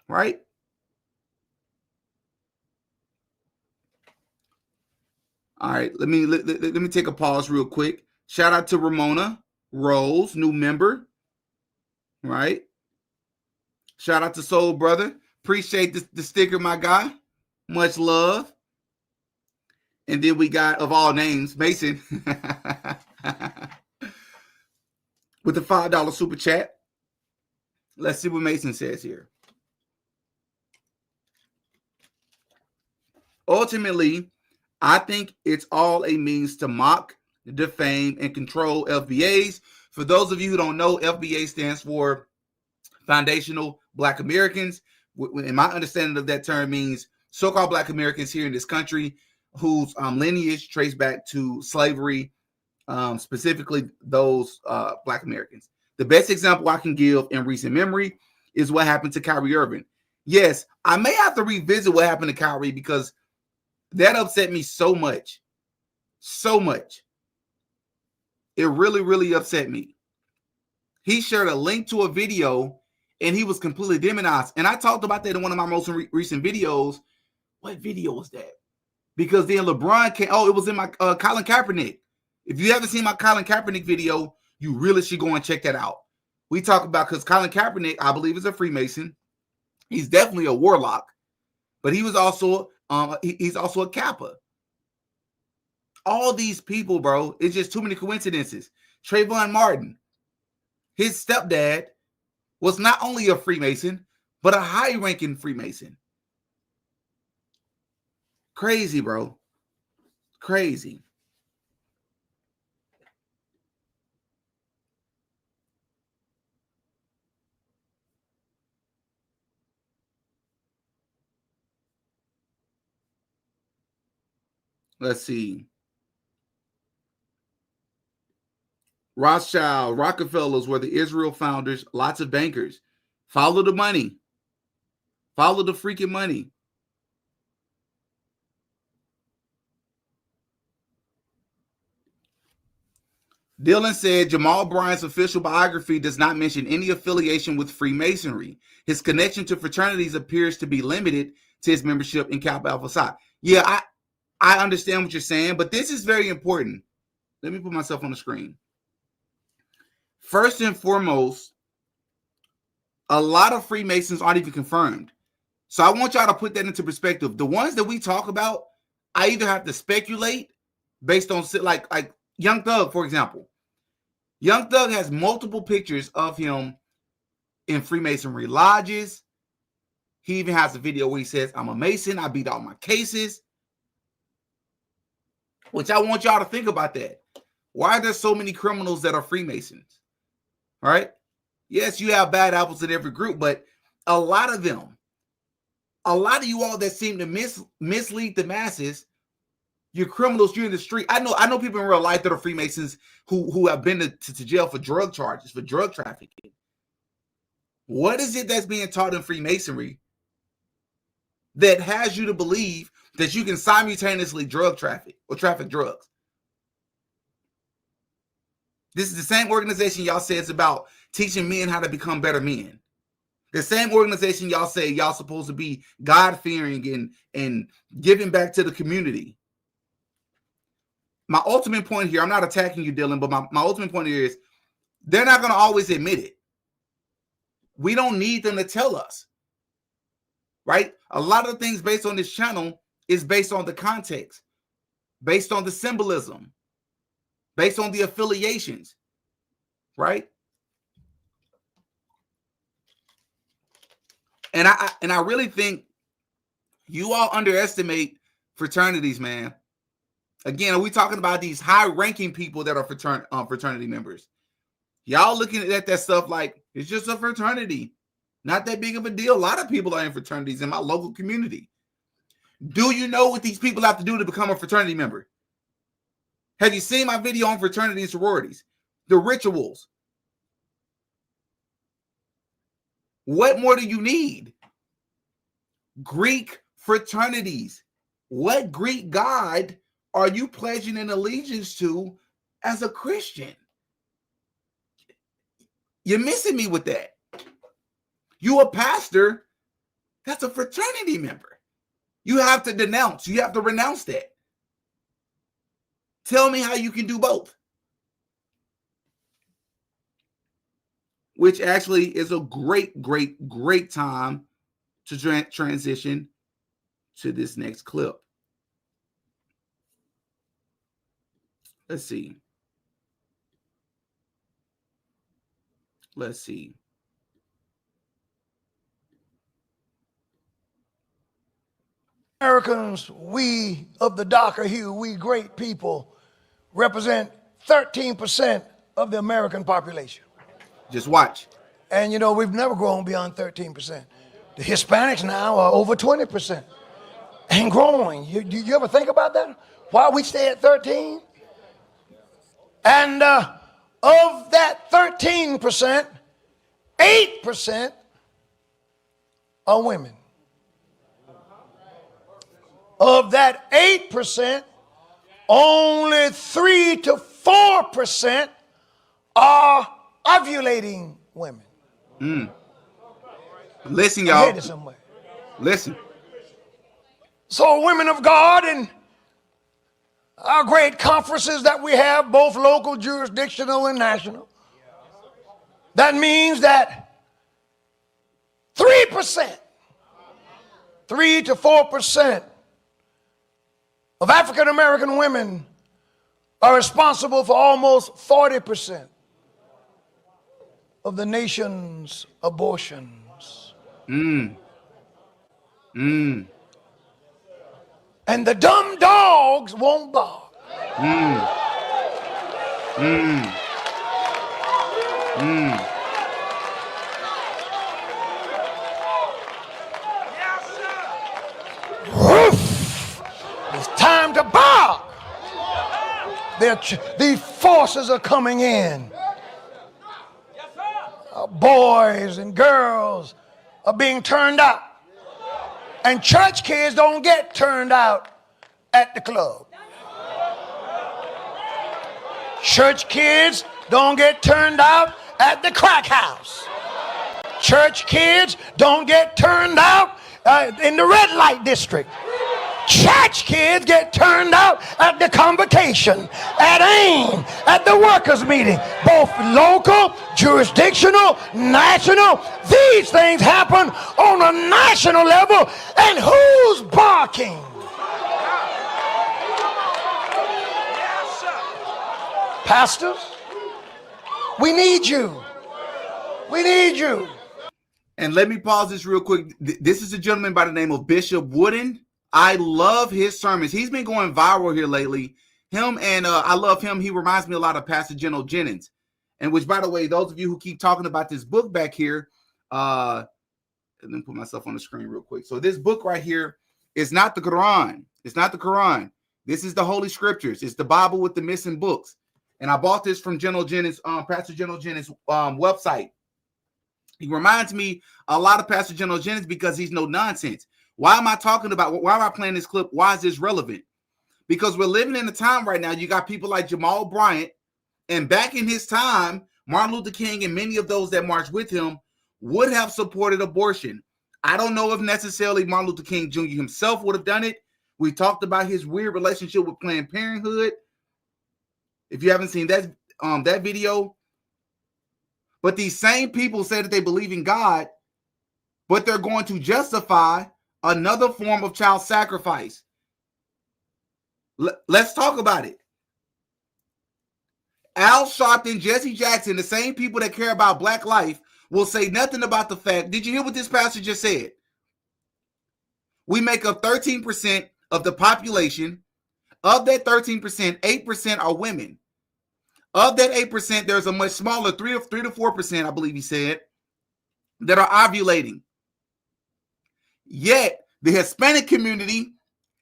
right? All right, let me take a pause real quick. Shout out to Ramona Rose, new member, right? Shout out to Soul Brother. Appreciate the sticker, my guy. Much love. And then we got, of all names, Mason with the $5 super chat. Let's see what Mason says here. Ultimately, I think it's all a means to mock, defame, and control FBAs. For those of you who don't know, FBA stands for Foundational Black Americans. In my understanding of that term means so-called Black Americans here in this country whose lineage traced back to slavery, specifically those Black Americans. The best example I can give in recent memory is what happened to Kyrie Irving. Yes, I may have to revisit what happened to Kyrie because that upset me so much. So much. It really, really upset me. He shared a link to a video and he was completely demonized. And I talked about that in one of my most recent videos. What video was that? Because then LeBron came. Oh, it was in my Colin Kaepernick. If you haven't seen my Colin Kaepernick video, you really should go and check that out. We talk about, because Colin Kaepernick, I believe, is a Freemason. He's definitely a warlock, but he was also he's also a Kappa. All these people, bro, it's just too many coincidences. Trayvon Martin, his stepdad was not only a Freemason, but a high-ranking Freemason. Crazy, bro. Crazy. Let's see. Rothschild, Rockefellers were the Israel founders, lots of bankers. Follow the money. Follow the freaking money. Dylan said Jamal Bryant's official biography does not mention any affiliation with Freemasonry. His connection to fraternities appears to be limited to his membership in Kappa Alpha Psi. Yeah, I understand what you're saying, but this is very important. Let me put myself on the screen. First and foremost, a lot of Freemasons aren't even confirmed. So I want y'all to put that into perspective. The ones that we talk about, I either have to speculate based on like Young Thug, for example. Young Thug has multiple pictures of him in Freemasonry lodges. He even has a video where he says, I'm a Mason, I beat all my cases. Which I want y'all to think about that. Why are there so many criminals that are Freemasons? Right? Yes, you have bad apples in every group, but a lot of them, a lot of you all that seem to mislead the masses, you're criminals, you're in the street. I know people in real life that are Freemasons who have been to jail for drug charges, for drug trafficking. What is it that's being taught in Freemasonry that has you to believe that you can simultaneously drug traffic or traffic drugs? This is the same organization y'all say it's about teaching men how to become better men. The same organization y'all say y'all supposed to be God-fearing and giving back to the community. My ultimate point here, I'm not attacking you, Dylan, but my ultimate point here is they're not going to always admit it. We don't need them to tell us, right? A lot of the things based on this channel is based on the context, based on the symbolism, based on the affiliations, right? And I really think you all underestimate fraternities, man. Again, are we talking about these high-ranking people that are fraternity members? Y'all looking at that stuff like it's just a fraternity, not that big of a deal. A lot of people are in fraternities in my local community. Do you know what these people have to do to become a fraternity member? Have you seen my video on fraternity and sororities? The rituals. What more do you need? Greek fraternities. What Greek god are you pledging an allegiance to as a Christian? You're missing me with that. You a pastor, that's a fraternity member. You have to denounce. You have to renounce that. Tell me how you can do both. Which actually is a great, great, great time to transition to this next clip. Let's see. Let's see. Americans, we of the darker hue, we great people, represent 13% of the American population. Just watch. And you know, we've never grown beyond 13%. The Hispanics now are over 20% and growing. You ever think about that? Why we stay at 13? And of that 13%, 8% are women. Of that 8%, only 3 to 4% are ovulating women. Listen, y'all. Listen. So, women of God, and our great conferences that we have, both local, jurisdictional, and national, that means that 3%, 3 to 4% of African American women are responsible for almost 40% of the nation's abortions. And the dumb dogs won't bark. It's time to bark. These forces are coming in. Boys and girls are being turned out. And church kids don't get turned out at the club. Church kids don't get turned out at the crack house. Church kids don't get turned out in the red light district. Church kids get turned out at the convocation, at AIM, at the workers' meeting, both local, jurisdictional, national. These things happen on a national level, and who's barking? Pastors, we need you. We need you. And let me pause this real quick. This is a gentleman by the name of Bishop Wooden. I love his sermons. He's been going viral here lately. Him and I love him. He reminds me a lot of Pastor General Jennings. And which, by the way, those of you who keep talking about this book back here, let me put myself on the screen real quick. So this book right here is not the Quran. It's not the Quran. This is the Holy Scriptures. It's the Bible with the missing books. And I bought this from General Jennings, Pastor General Jennings' website. He reminds me a lot of Pastor General Jennings because he's no nonsense. Why am I playing this clip? Why is this relevant? Because we're living in a time right now. You got people like Jamal Bryant, and back in his time, Martin Luther King and many of those that marched with him would have supported abortion. I don't know if necessarily Martin Luther King Jr. himself would have done it. We talked about his weird relationship with Planned Parenthood. If you haven't seen that video, but these same people say that they believe in God, but they're going to justify another form of child sacrifice. Let's talk about it. Al Sharpton, Jesse Jackson, the same people that care about black life, will say nothing about the fact. Did you hear what this pastor just said? We make up 13% of the population. Of that 13%, 8% are women. Of that 8%, there's a much smaller 3 to 4%, I believe he said, that are ovulating. Yet, the Hispanic community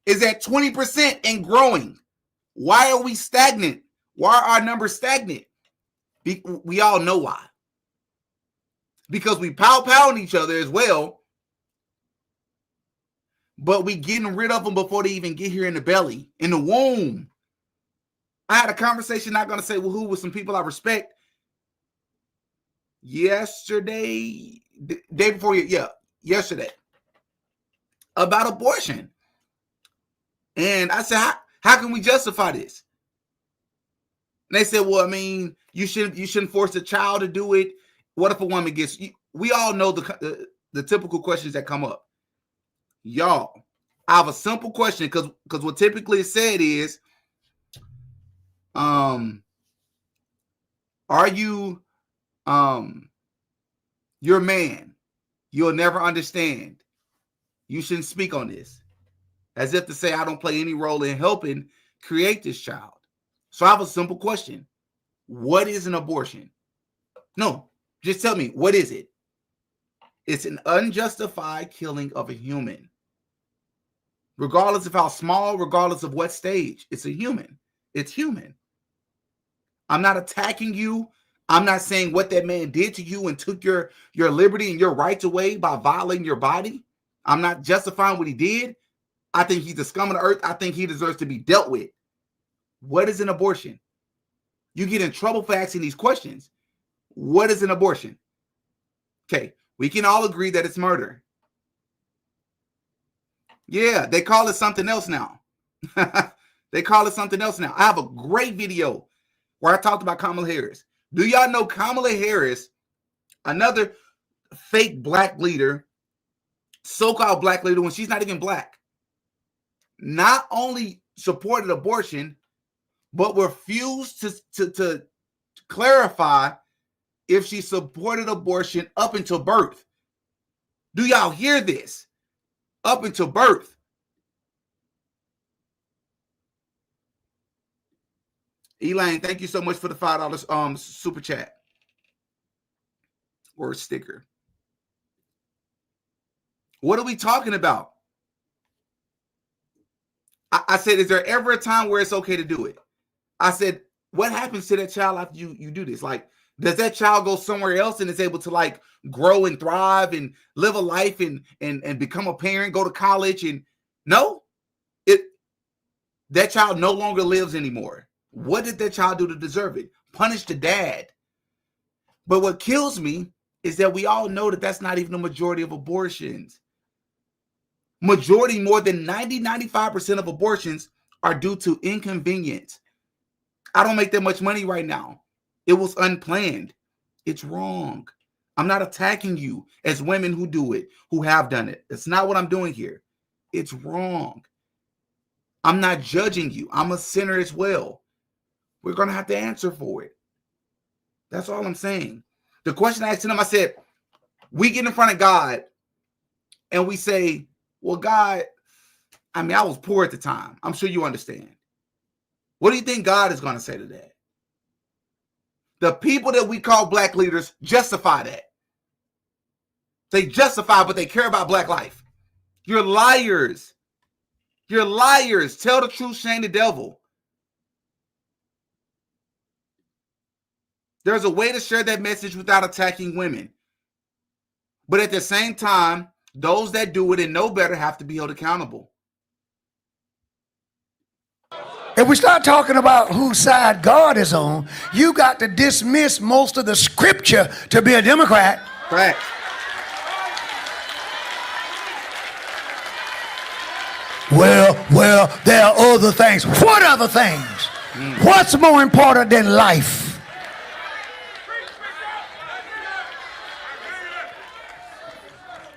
is at 20% and growing. Why are we stagnant? Why are our numbers stagnant? We all know why. Because we pow on each other as well, but we getting rid of them before they even get here in the belly, in the womb. I had a conversation, not going to say who, with some people I respect yesterday, day before, yesterday, about abortion. And I said, how can we justify this? And they said, well, I mean, you shouldn't force a child to do it. What if a woman gets, we all know the typical questions that come up. Y'all, I have a simple question, because what typically is said is, are you, you're a man, you'll never understand. You shouldn't speak on this. As if to say, I don't play any role in helping create this child. So I have a simple question. What is an abortion? No, just tell me, what is it? It's an unjustified killing of a human. Regardless of how small, regardless of what stage, it's a human. It's human. I'm not attacking you. I'm not saying what that man did to you and took your liberty and your rights away by violating your body. I'm not justifying what he did. I think he's the scum of the earth. I think he deserves to be dealt with. What is an abortion? You get in trouble for asking these questions. What is an abortion? Okay, we can all agree that it's murder. Yeah, they call it something else now. They call it something else now. I have a great video where I talked about Kamala Harris. Do y'all know Kamala Harris, another fake black leader, so-called black leader when she's not even black, not only supported abortion, but refused to clarify if she supported abortion up until birth. Do y'all hear this? Up until birth. Elaine, thank you so much for the $5 super chat or sticker. What are we talking about? I said, is there ever a time where it's okay to do it? I said, what happens to that child after you do this? Like, does that child go somewhere else and is able to like grow and thrive and live a life and become a parent, go to college? And no, that child no longer lives anymore. What did that child do to deserve it? Punish the dad. But what kills me is that we all know that that's not even the majority of abortions. Majority, more than 95% of abortions are due to inconvenience. I don't make that much money right now. It was unplanned. It's wrong. I'm not attacking you as women who do it, who have done it. That's not what I'm doing here. It's wrong. I'm not judging you. I'm a sinner as well. We're going to have to answer for it. That's all I'm saying. The question I asked him, I said, we get in front of God and we say, well, God, I mean, I was poor at the time. I'm sure you understand. What do you think God is going to say to that? The people that we call black leaders justify that. They justify, but they care about black life. You're liars. You're liars. Tell the truth, shame the devil. There's a way to share that message without attacking women. But at the same time, those that do it and know better have to be held accountable. If we start talking about whose side God is on, you got to dismiss most of the scripture to be a Democrat. Correct. Well, there are other things. What other things? What's more important than life?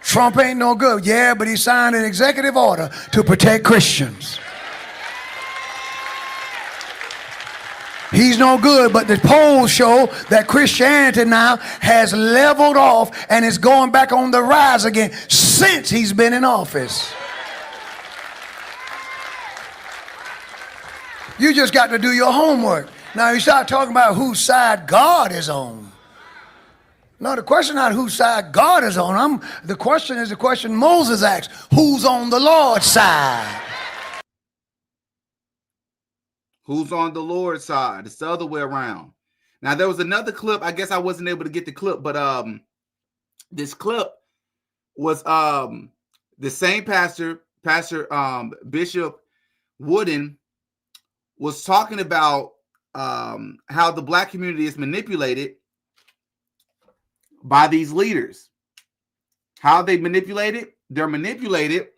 Trump ain't no good. Yeah, but he signed an executive order to protect Christians. He's no good, but the polls show that Christianity now has leveled off and is going back on the rise again since he's been in office. You just got to do your homework. Now you start talking about whose side God is on. No, the question not whose side God is on. The question is the question Moses asked. Who's on the Lord's side? Who's on the Lord's side? It's the other way around. Now, there was another clip. I guess I wasn't able to get the clip, but this clip was the same pastor, Bishop Wooden, was talking about how the black community is manipulated by these leaders. How they manipulate it? They're manipulated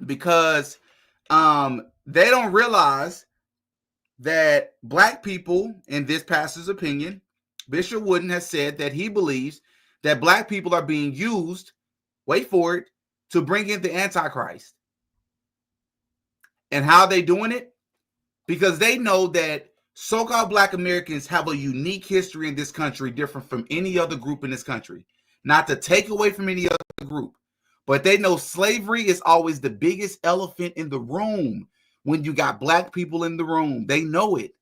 because they don't realize that black people, in this pastor's opinion, Bishop Wooden has said that he believes that black people are being used, wait for it, to bring in the Antichrist. And how are they doing it? Because they know that so-called black Americans have a unique history in this country, different from any other group in this country. Not to take away from any other group, but they know slavery is always the biggest elephant in the room when you got black people in the room. They know it.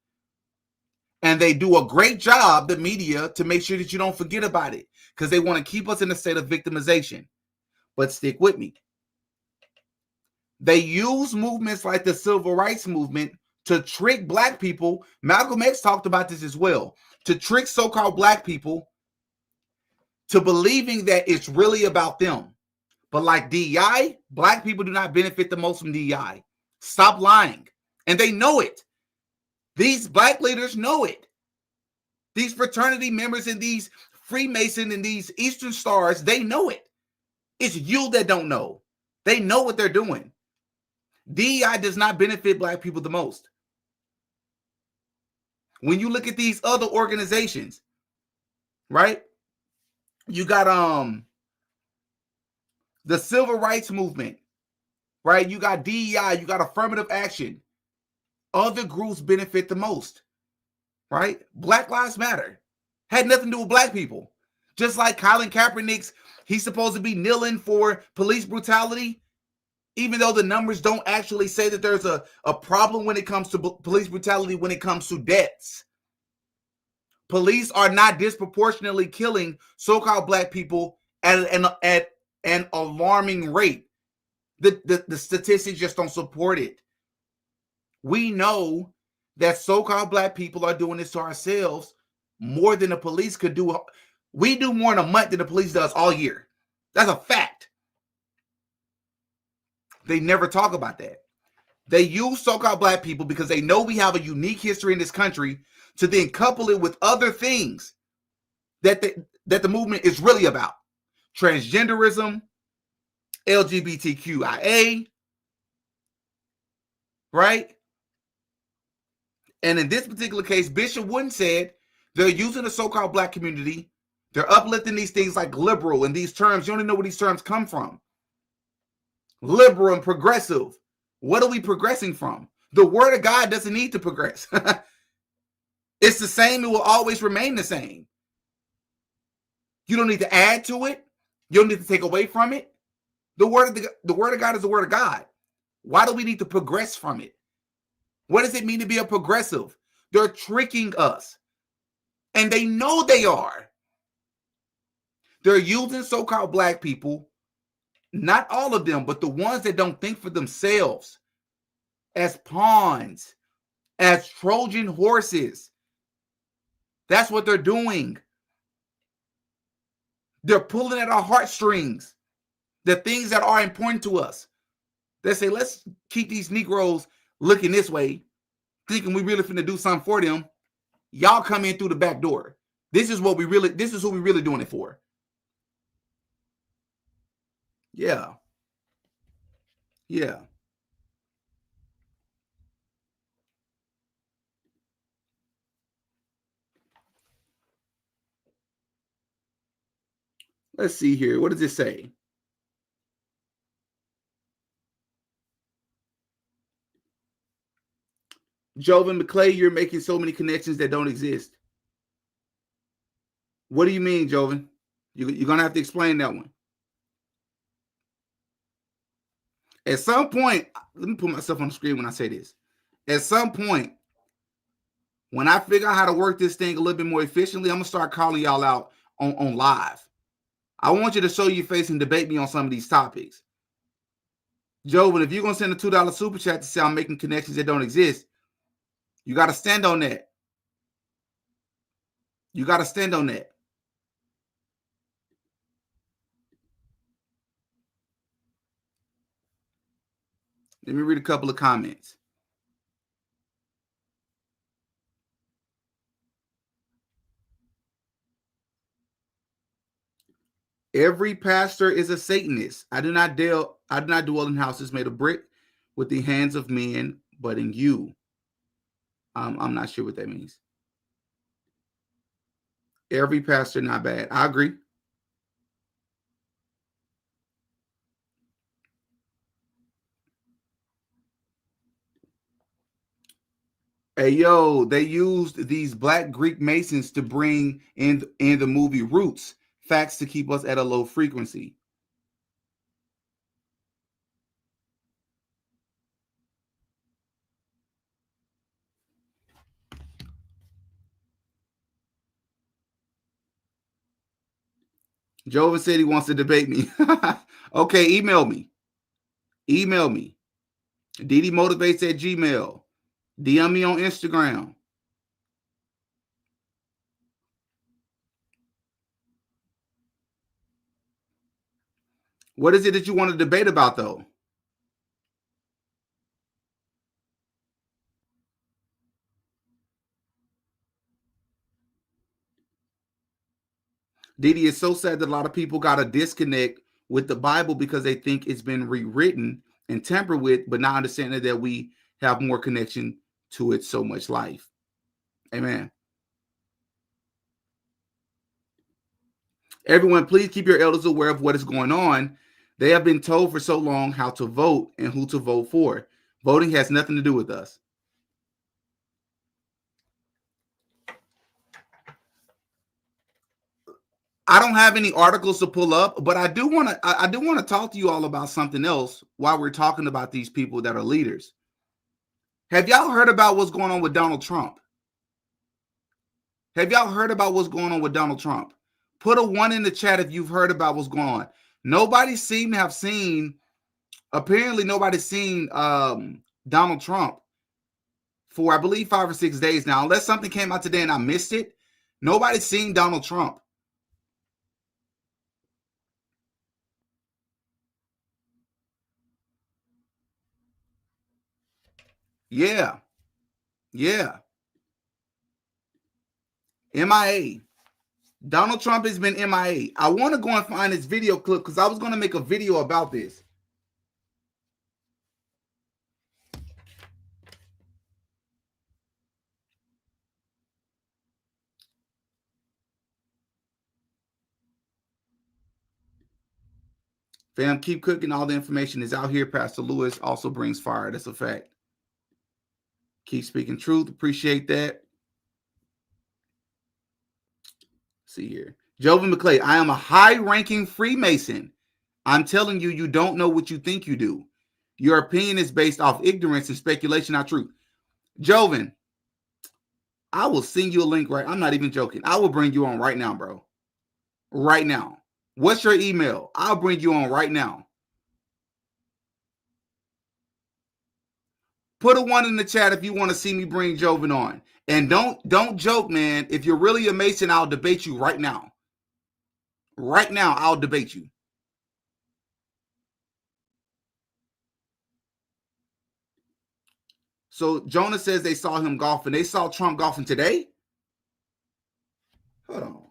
And they do a great job, the media, to make sure that you don't forget about it, because they want to keep us in a state of victimization. But stick with me. They use movements like the civil rights movement to trick black people. Malcolm X talked about this as well. To trick so-called black people to believing that it's really about them. But like DEI, black people do not benefit the most from DEI. Stop lying. And they know it. These black leaders know it. These fraternity members and these Freemasons and these Eastern Stars, they know it. It's you that don't know. They know what they're doing. DEI does not benefit black people the most. When you look at these other organizations, right? You got the civil rights movement, right? You got DEI, you got affirmative action. Other groups benefit the most, right? Black Lives Matter had nothing to do with black people. Just like Colin Kaepernick's, he's supposed to be kneeling for police brutality, even though the numbers don't actually say that there's a problem when it comes to police brutality, when it comes to deaths. Police are not disproportionately killing so-called black people at an alarming rate. The statistics just don't support it. We know that so-called black people are doing this to ourselves more than the police could do. We do more in a month than the police does all year. That's a fact. They never talk about that. They use so-called black people because they know we have a unique history in this country to then couple it with other things that the movement is really about. Transgenderism, LGBTQIA, right? And in this particular case, Bishop Wooden said they're using the so-called black community. They're uplifting these things like liberal and these terms. You don't even know where these terms come from. Liberal and progressive. What are we progressing from? The word of God doesn't need to progress. It's the same. It will always remain the same. You don't need to add to it. You don't need to take away from it. The word of God is the word of God. Why do we need to progress from it? What does it mean to be a progressive? They're tricking us. And they know they are. They're using so-called black people, not all of them, but the ones that don't think for themselves, as pawns, as Trojan horses. That's what they're doing. They're pulling at our heartstrings, the things that are important to us. They say, let's keep these Negroes looking this way, thinking we really finna do something for them. Y'all come in through the back door. This is what we really doing it for. Yeah. Yeah. Let's see here. What does it say? Jovan McClay, you're making so many connections that don't exist. What do you mean, Jovan? You're going to have to explain that one. At some point, let me put myself on the screen when I say this. At some point, when I figure out how to work this thing a little bit more efficiently, I'm going to start calling y'all out on live. I want you to show your face and debate me on some of these topics. Jovan, if you're going to send a $2 super chat to say I'm making connections that don't exist, you got to stand on that. You got to stand on that. Let me read a couple of comments. Every pastor is a Satanist. I do not dwell in houses made of brick with the hands of men, but in you. I'm not sure what that means. Every pastor, not bad. I agree. Hey, yo, they used these black Greek Masons to bring in the movie Roots facts to keep us at a low frequency. Jovan said he wants to debate me. Okay, email me. Email me. ddmotivates@gmail. DM me on Instagram. What is it that you want to debate about, though? Didi, it's so sad that a lot of people got a disconnect with the Bible because they think it's been rewritten and tampered with, but not understanding that we have more connection to it, so much life. Amen. Everyone, please keep your elders aware of what is going on. They have been told for so long how to vote and who to vote for. Voting has nothing to do with us. I don't have any articles to pull up, but I do want to talk to you all about something else while we're talking about these people that are leaders. Have y'all heard about what's going on with Donald Trump? Have y'all heard about what's going on with Donald Trump? Put a 1 in the chat if you've heard about what's going on. Nobody seemed to have seen, apparently nobody's seen Donald Trump for, I believe, 5 or 6 days now. Unless something came out today and I missed it, nobody's seen Donald Trump. Yeah. Yeah. MIA. Donald Trump has been MIA. I want to go and find this video clip because I was going to make a video about this. Fam, keep cooking. All the information is out here. Pastor Lewis also brings fire. That's a fact. Keep speaking truth. Appreciate that. See here. Joven McClay, I am a high-ranking Freemason. I'm telling you, you don't know what you think you do. Your opinion is based off ignorance and speculation, not truth. Joven, I will send you a link, right? I'm not even joking. I will bring you on right now, bro. Right now. What's your email? I'll bring you on right now. Put a 1 in the chat if you want to see me bring Joven on. And don't joke, man. If you're really a Mason, I'll debate you right now. Right now, I'll debate you. So Jonah says they saw him golfing. They saw Trump golfing today? Hold on.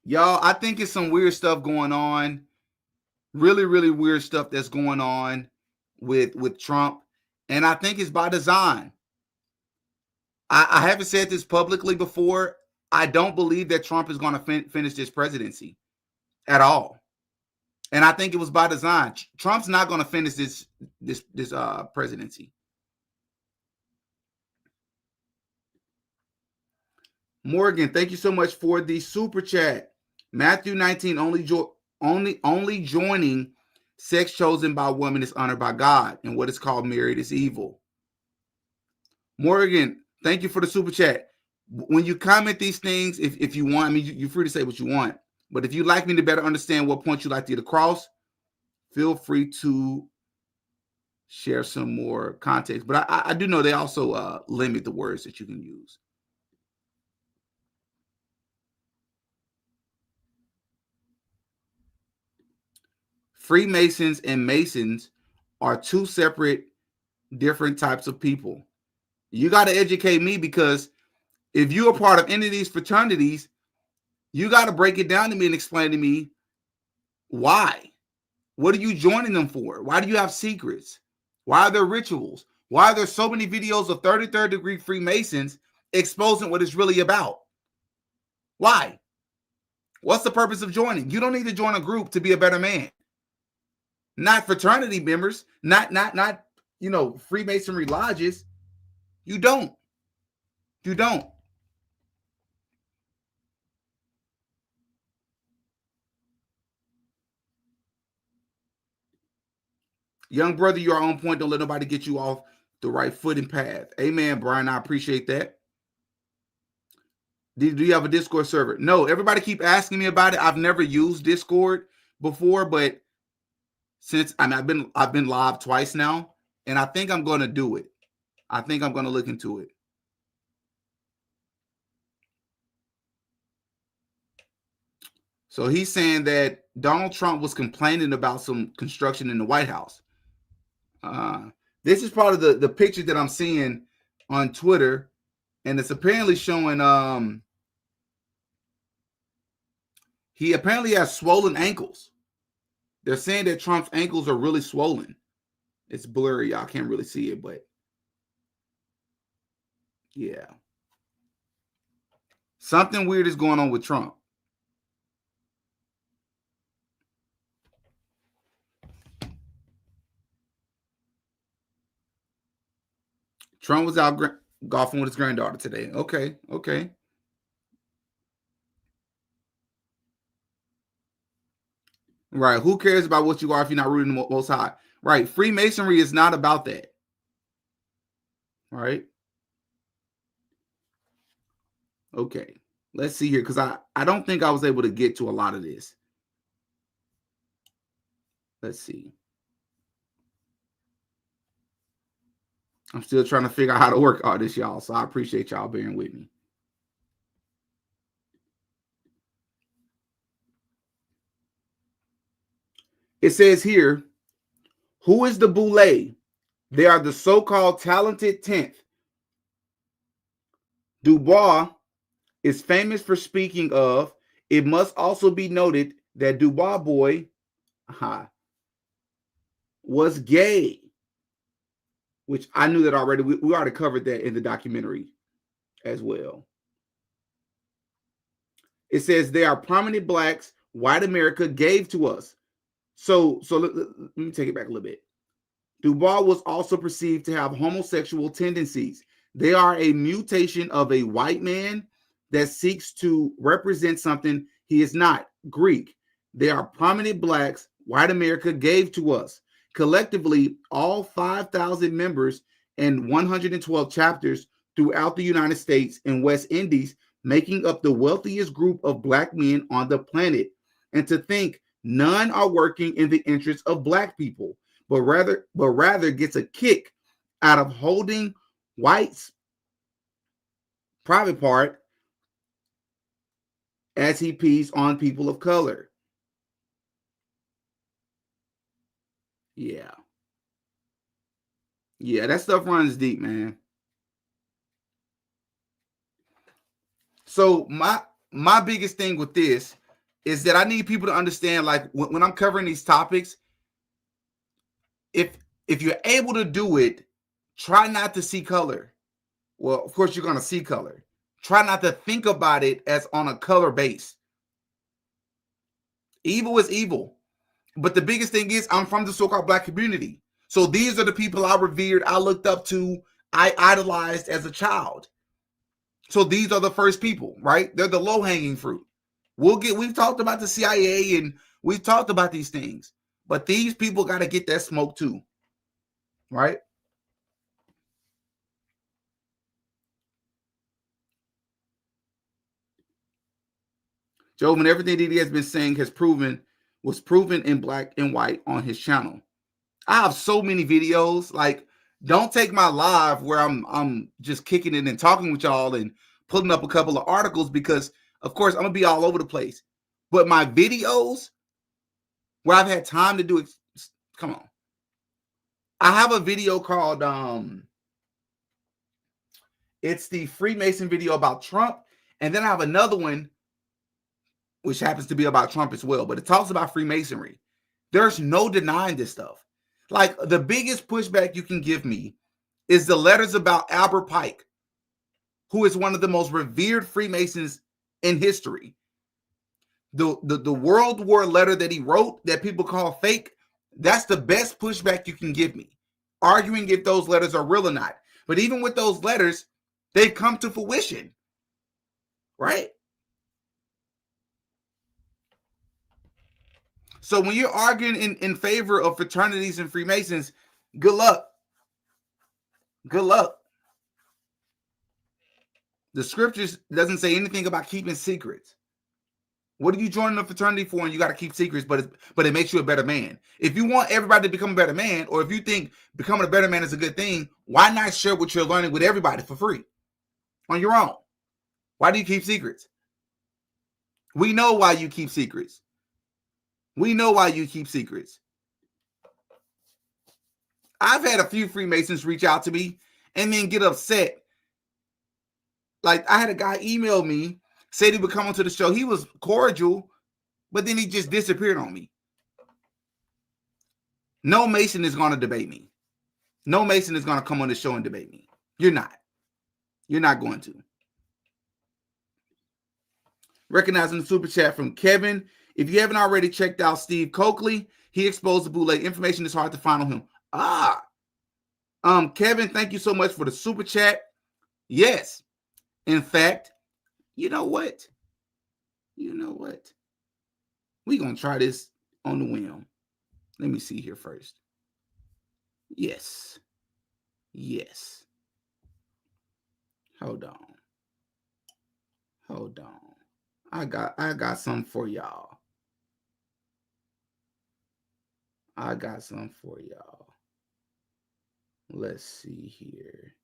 Y'all, I think it's some weird stuff going on. Really, really weird stuff that's going on with Trump. And I think it's by design. I haven't said this publicly before. I don't believe that Trump is going to finish this presidency at all. And I think it was by design. Trump's not going to finish this presidency. Morgan, thank you so much for the super chat. Matthew 19, only joining sex chosen by woman is honored by God, and what is called married is evil. Morgan, thank you for the super chat. When you comment these things, if you want, I mean, you're free to say what you want, but if you'd like me to better understand what point you'd like to get across, feel free to share some more context. But I do know they also limit the words that you can use. Freemasons and Masons are two separate, different types of people. You got to educate me, because if you're a part of any of these fraternities, you got to break it down to me and explain to me why. What are you joining them for? Why do you have secrets? Why are there rituals? Why are there so many videos of 33rd degree Freemasons exposing what it's really about? Why? What's the purpose of joining? You don't need to join a group to be a better man. Not fraternity members, not Freemasonry lodges. You don't. You don't. Young brother, you are on point. Don't let nobody get you off the right foot and path. Amen, Brian. I appreciate that. Do you have a Discord server? No, everybody keep asking me about it. I've never used Discord before, but since I've been live twice now, and I think I'm going to do it. I think I'm going to look into it. So he's saying that Donald Trump was complaining about some construction in the White House. This is part of the picture that I'm seeing on Twitter, and it's apparently showing he apparently has swollen ankles. They're saying that Trump's ankles are really swollen. It's blurry. Y'all can't really see it, but yeah. Something weird is going on with Trump. Trump was out golfing with his granddaughter today. Okay, okay. Right. Who cares about what you are if you're not rooting the Most High? Right. Freemasonry is not about that. All right. Okay. Let's see here, because I don't think I was able to get to a lot of this. Let's see. I'm still trying to figure out how to work all this, y'all. So I appreciate y'all bearing with me. It says here, who is the Boule? They are the so-called talented 10th. Dubois is famous for speaking of, it must also be noted that Dubois boy was gay, which I knew that already. We already covered that in the documentary as well. It says they are prominent blacks white America gave to us. So let me take it back a little bit. Dubois was also perceived to have homosexual tendencies. They are a mutation of a white man that seeks to represent something he is not. Greek. They are prominent blacks white America gave to us. Collectively, all 5,000 members and 112 chapters throughout the United States and West Indies, making up the wealthiest group of black men on the planet. And to think none are working in the interest of black people, but rather gets a kick out of holding whites' private part as he pees on people of color. Yeah, that stuff runs deep, man. So my biggest thing with this is that I need people to understand, like when I'm covering these topics, if you're able to do it, try not to see color. Well, of course you're going to see color. Try not to think about it as on a color base. Evil is evil. But the biggest thing is I'm from the so-called black community. So these are the people I revered, I looked up to, I idolized as a child. So these are the first people, right? They're the low-hanging fruit. We've talked about the CIA and we've talked about these things. But these people got to get that smoke too. Right? Joven, everything that he has been saying was proven in black and white on his channel. I have so many videos. Like, don't take my live where I'm just kicking it and talking with y'all and putting up a couple of articles, because of course I'm gonna be all over the place. But my videos where I've had time to do it, come on. I have a video called it's the Freemason video about Trump, and then I have another one which happens to be about Trump as well, but it talks about Freemasonry. There's no denying this stuff. Like, the biggest pushback you can give me is the letters about Albert Pike, who is one of the most revered Freemasons in history. The World War letter that he wrote that people call fake, that's the best pushback you can give me, arguing if those letters are real or not. But even with those letters, they've come to fruition, right? So when you're arguing in favor of fraternities and Freemasons, good luck. Good luck. The scriptures doesn't say anything about keeping secrets. What are you joining a fraternity for? And you got to keep secrets, but it makes you a better man. If you want everybody to become a better man, or if you think becoming a better man is a good thing, why not share what you're learning with everybody for free on your own? Why do you keep secrets? We know why you keep secrets. We know why you keep secrets. I've had a few Freemasons reach out to me and then get upset. Like, I had a guy email me, said he would come onto the show. He was cordial, but then he just disappeared on me. No Mason is going to debate me. No Mason is going to come on the show and debate me. You're not. You're not going to. Recognizing the super chat from Kevin. If you haven't already checked out Steve Coakley, he exposed the Boule. Information is hard to find on him. Kevin, thank you so much for the super chat. Yes. In fact, you know what? We're going to try this on the whim. Let me see here first. Yes. Hold on. I got something for y'all. Let's see here.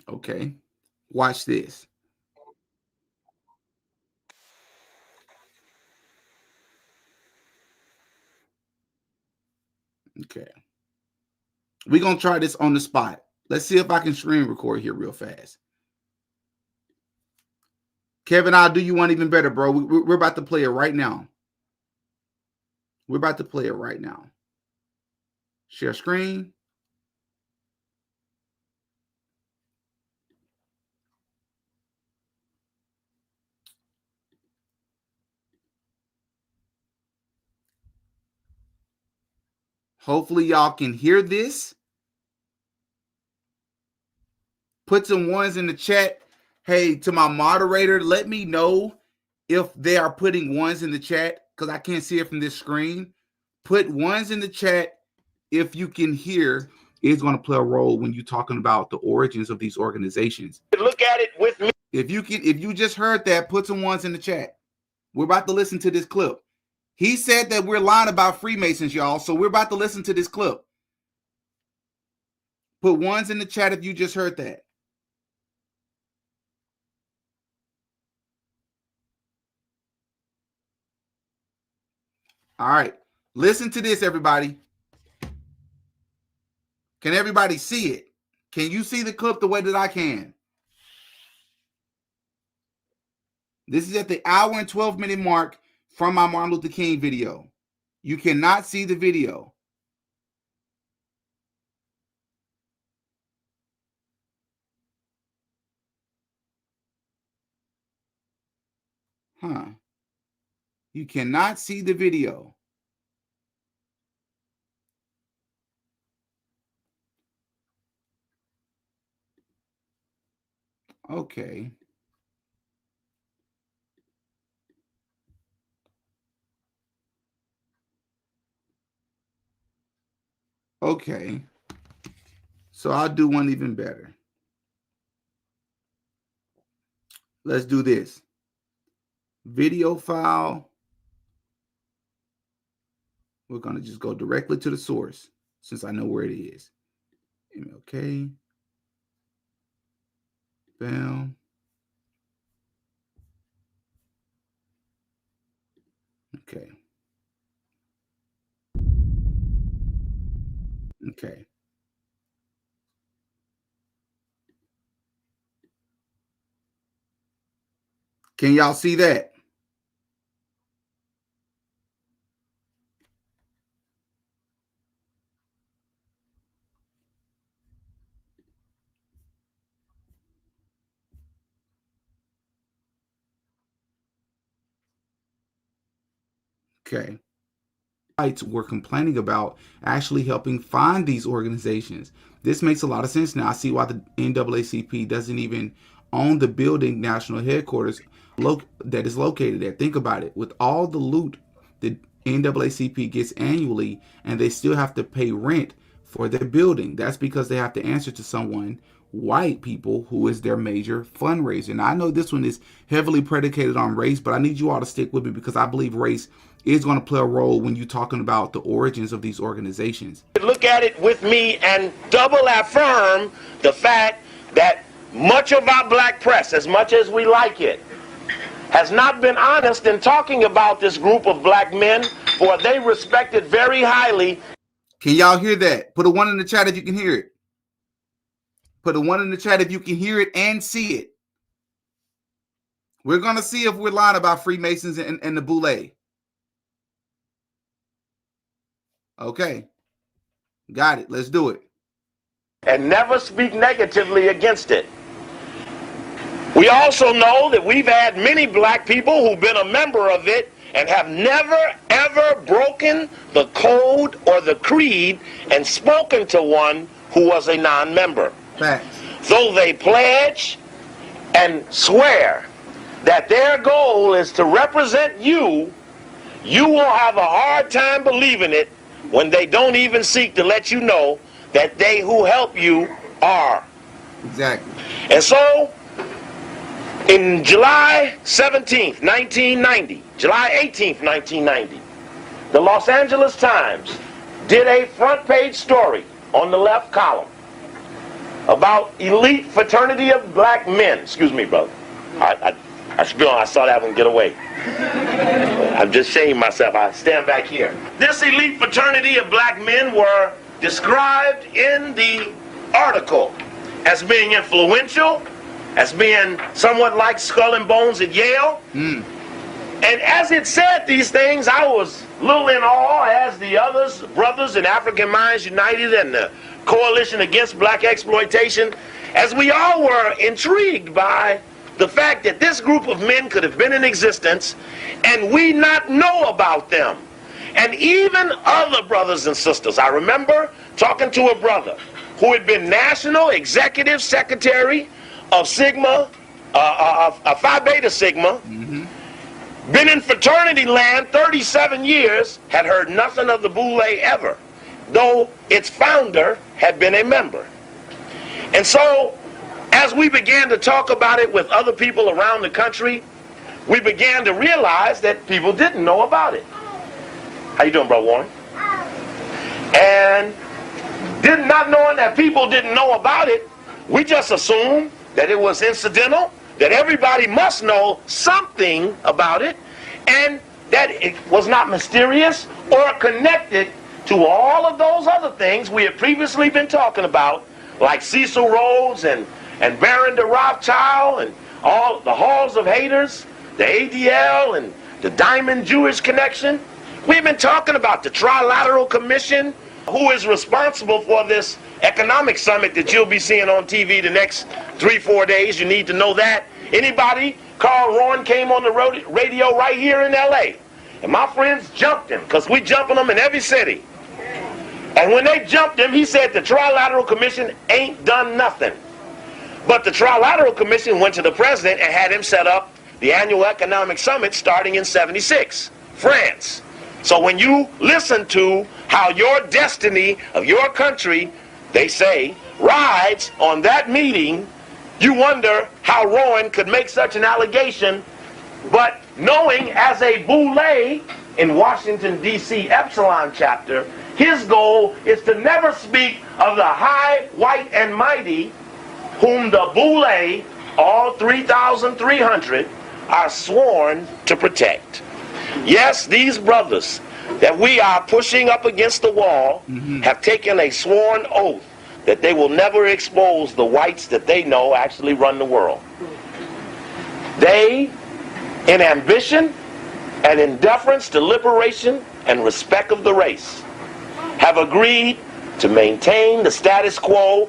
Okay. Watch this. Okay. We're going to try this on the spot. Let's see if I can screen record here real fast. Kevin, I'll do you one even better, bro. We're about to play it right now. We're about to play it right now. Share screen. Hopefully y'all can hear this. Put some ones in the chat. Hey, to my moderator, let me know if they are putting ones in the chat because I can't see it from this screen. Put ones in the chat if you can hear. It's going to play a role when you're talking about the origins of these organizations. Look at it with me. If you just heard that, put some ones in the chat. We're about to listen to this clip. He said that we're lying about Freemasons, y'all. So we're about to listen to this clip. Put ones in the chat if you just heard that. All right. Listen to this, everybody. Can everybody see it? Can you see the clip the way that I can? This is at the hour and 12-minute mark from my Martin Luther King video. You cannot see the video. Huh. You cannot see the video. Okay. Okay. So I'll do one even better. Let's do this. Video file. We're going to just go directly to the source since I know where it is. Okay. Bam. Okay. Okay. Can y'all see that? Okay. Were complaining about actually helping find these organizations. This makes a lot of sense now. I see why the NAACP doesn't even own the building national headquarters that is located there. Think about it. With all the loot the NAACP gets annually, and they still have to pay rent for their building. That's because they have to answer to someone, white people, who is their major fundraiser. Now, I know this one is heavily predicated on race, but I need you all to stick with me because I believe race is going to play a role when you're talking about the origins of these organizations. Look at it with me and double affirm the fact that much of our black press, as much as we like it, has not been honest in talking about this group of black men, for they respect it very highly. Can y'all hear that? Put a one in the chat if you can hear it. Put a one in the chat if you can hear it and see it. We're going to see if we're lying about Freemasons and the Boule. Okay. Got it. Let's do it. And never speak negatively against it. We also know that we've had many black people who've been a member of it and have never, ever broken the code or the creed and spoken to one who was a non-member. Facts. Though they pledge and swear that their goal is to represent you, you will have a hard time believing it when they don't even seek to let you know that they who help you are. Exactly. And so, in July 17th, 1990, July 18th, 1990, the Los Angeles Times did a front page story on the left column about elite fraternity of black men. Excuse me, brother. I saw that one get away. I'm just shaming myself. I stand back here. This elite fraternity of black men were described in the article as being influential, as being somewhat like Skull and Bones at Yale. And as it said these things, I was a little in awe, as the others, brothers in African Minds United and the Coalition Against Black Exploitation, as we all were intrigued by the fact that this group of men could have been in existence and we not know about them. And even other brothers and sisters. I remember talking to a brother who had been National Executive Secretary of Sigma, Phi Beta Sigma, been in fraternity land 37 years, had heard nothing of the Boule ever, though its founder had been a member. And so, as we began to talk about it with other people around the country, we began to realize that people didn't know about it. How you doing, Brother Warren? And not knowing that people didn't know about it, we just assumed that it was incidental, that everybody must know something about it, and that it was not mysterious or connected to all of those other things we had previously been talking about, like Cecil Rhodes and Baron de Rothschild and all the Halls of Haters, the ADL and the Diamond Jewish Connection. We've been talking about the Trilateral Commission, who is responsible for this economic summit that you'll be seeing on TV the next 3-4 days. You need to know that. Anybody? Carl Rowan came on the radio right here in LA. And my friends jumped him, because we jumping them in every city. And when they jumped him, he said the Trilateral Commission ain't done nothing. But the Trilateral Commission went to the president and had him set up the annual economic summit starting in '76, France. So when you listen to how your destiny of your country, they say, rides on that meeting, you wonder how Rowan could make such an allegation, but knowing as a Boule in Washington, D.C. Epsilon chapter, his goal is to never speak of the high, white, and mighty whom the Boule, all 3,300, are sworn to protect. Yes, these brothers that we are pushing up against the wall have taken a sworn oath that they will never expose the whites that they know actually run the world. They, in ambition and in deference to liberation and respect of the race, have agreed to maintain the status quo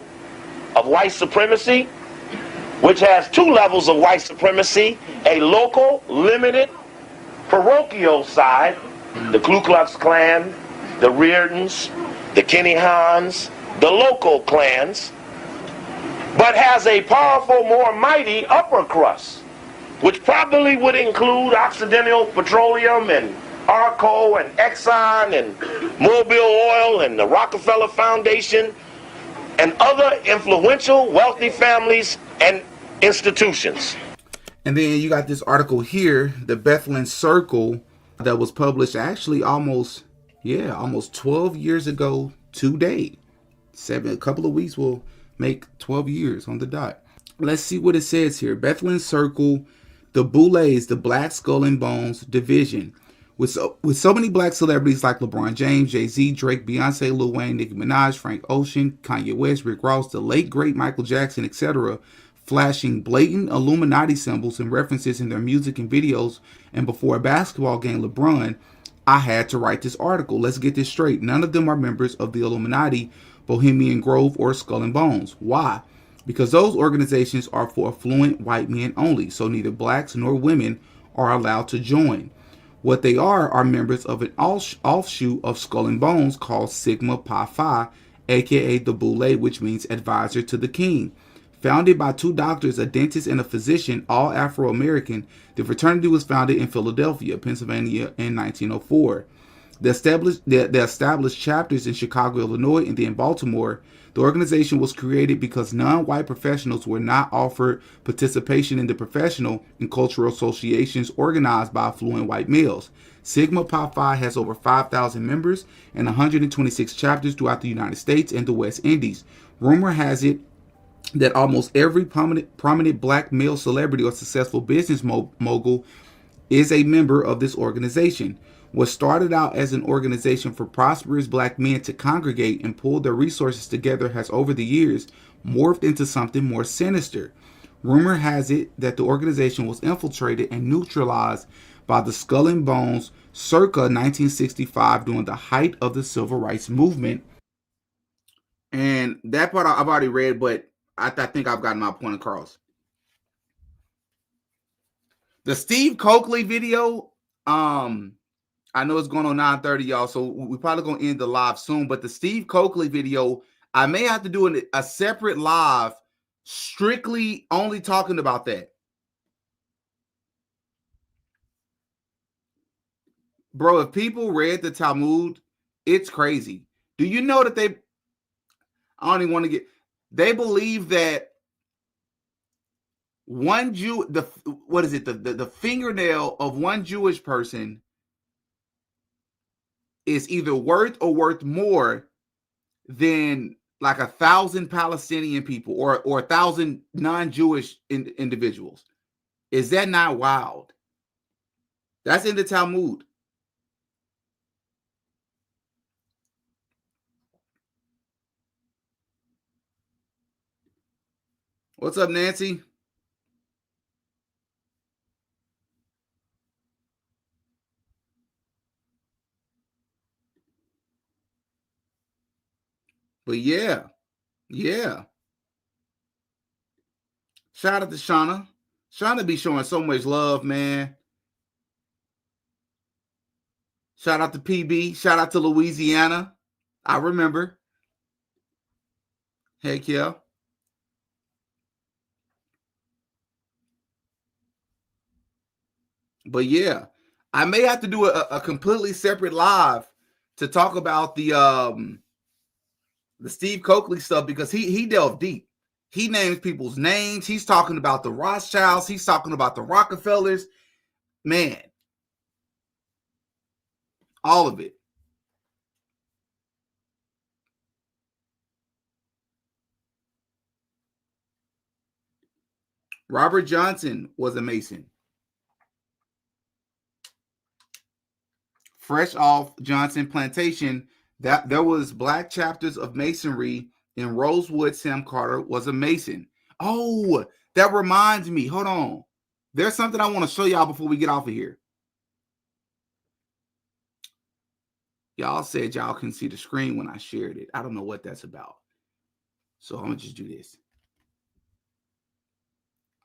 of white supremacy, which has two levels of white supremacy: a local, limited, parochial side, the Ku Klux Klan, the Reardons, the Kenny Hans, the local clans, but has a powerful, more mighty upper crust, which probably would include Occidental Petroleum and Arco and Exxon and Mobil Oil and the Rockefeller Foundation and other influential, wealthy families and institutions. And then you got this article here, the Bethlehem Circle, that was published actually almost 12 years ago today. A couple of weeks will make 12 years on the dot. Let's see what it says here. Bethlehem Circle, the Boules, the Black Skull and Bones division. With so many black celebrities like LeBron James, Jay-Z, Drake, Beyonce, Lil Wayne, Nicki Minaj, Frank Ocean, Kanye West, Rick Ross, the late great Michael Jackson, etc., flashing blatant Illuminati symbols and references in their music and videos, and before a basketball game, LeBron, I had to write this article. Let's get this straight. None of them are members of the Illuminati, Bohemian Grove, or Skull and Bones. Why? Because those organizations are for affluent white men only, so neither blacks nor women are allowed to join. What they are members of an offshoot of Skull and Bones called Sigma Pi Phi, aka the Boule, which means advisor to the king. Founded by two doctors, a dentist and a physician, all Afro-American, the fraternity was founded in Philadelphia, Pennsylvania in 1904. The established chapters in Chicago, Illinois, and then Baltimore. The organization was created because non-white professionals were not offered participation in the professional and cultural associations organized by affluent white males. Sigma Pi Phi has over 5,000 members and 126 chapters throughout the United States and the West Indies. Rumor has it that almost every prominent black male celebrity or successful business mogul is a member of this organization. What started out as an organization for prosperous black men to congregate and pull their resources together has over the years morphed into something more sinister. Rumor has it that the organization was infiltrated and neutralized by the Skull and Bones circa 1965 during the height of the civil rights movement. And that part I've already read, but I think I've gotten my point across. The Steve Coakley video, I know it's going on 9:30, y'all, so we're probably going to end the live soon. But the Steve Coakley video, I may have to do a separate live strictly only talking about that. Bro, if people read the Talmud, it's crazy. Do you know that I don't even want to they believe that one Jew, the fingernail of one Jewish person is either worth or worth more than like 1,000 Palestinian people or 1,000 non-Jewish individuals. Is that not wild? That's in the Talmud. What's up, Nancy? But yeah. Shout out to Shauna. Shauna be showing so much love, man. Shout out to PB. Shout out to Louisiana. I remember. Heck yeah. But yeah, I may have to do a completely separate live to talk about the Steve Coakley stuff, because he delved deep. He names people's names. He's talking about the Rothschilds. He's talking about the Rockefellers. Man, all of it. Robert Johnson was a Mason. Fresh off Johnson Plantation, that there was black chapters of Masonry in Rosewood. Sam Carter was a Mason. Oh, that reminds me. Hold on. There's something I want to show y'all before we get off of here. Y'all said y'all can see the screen when I shared it. I don't know what that's about. So I'm going to just do this.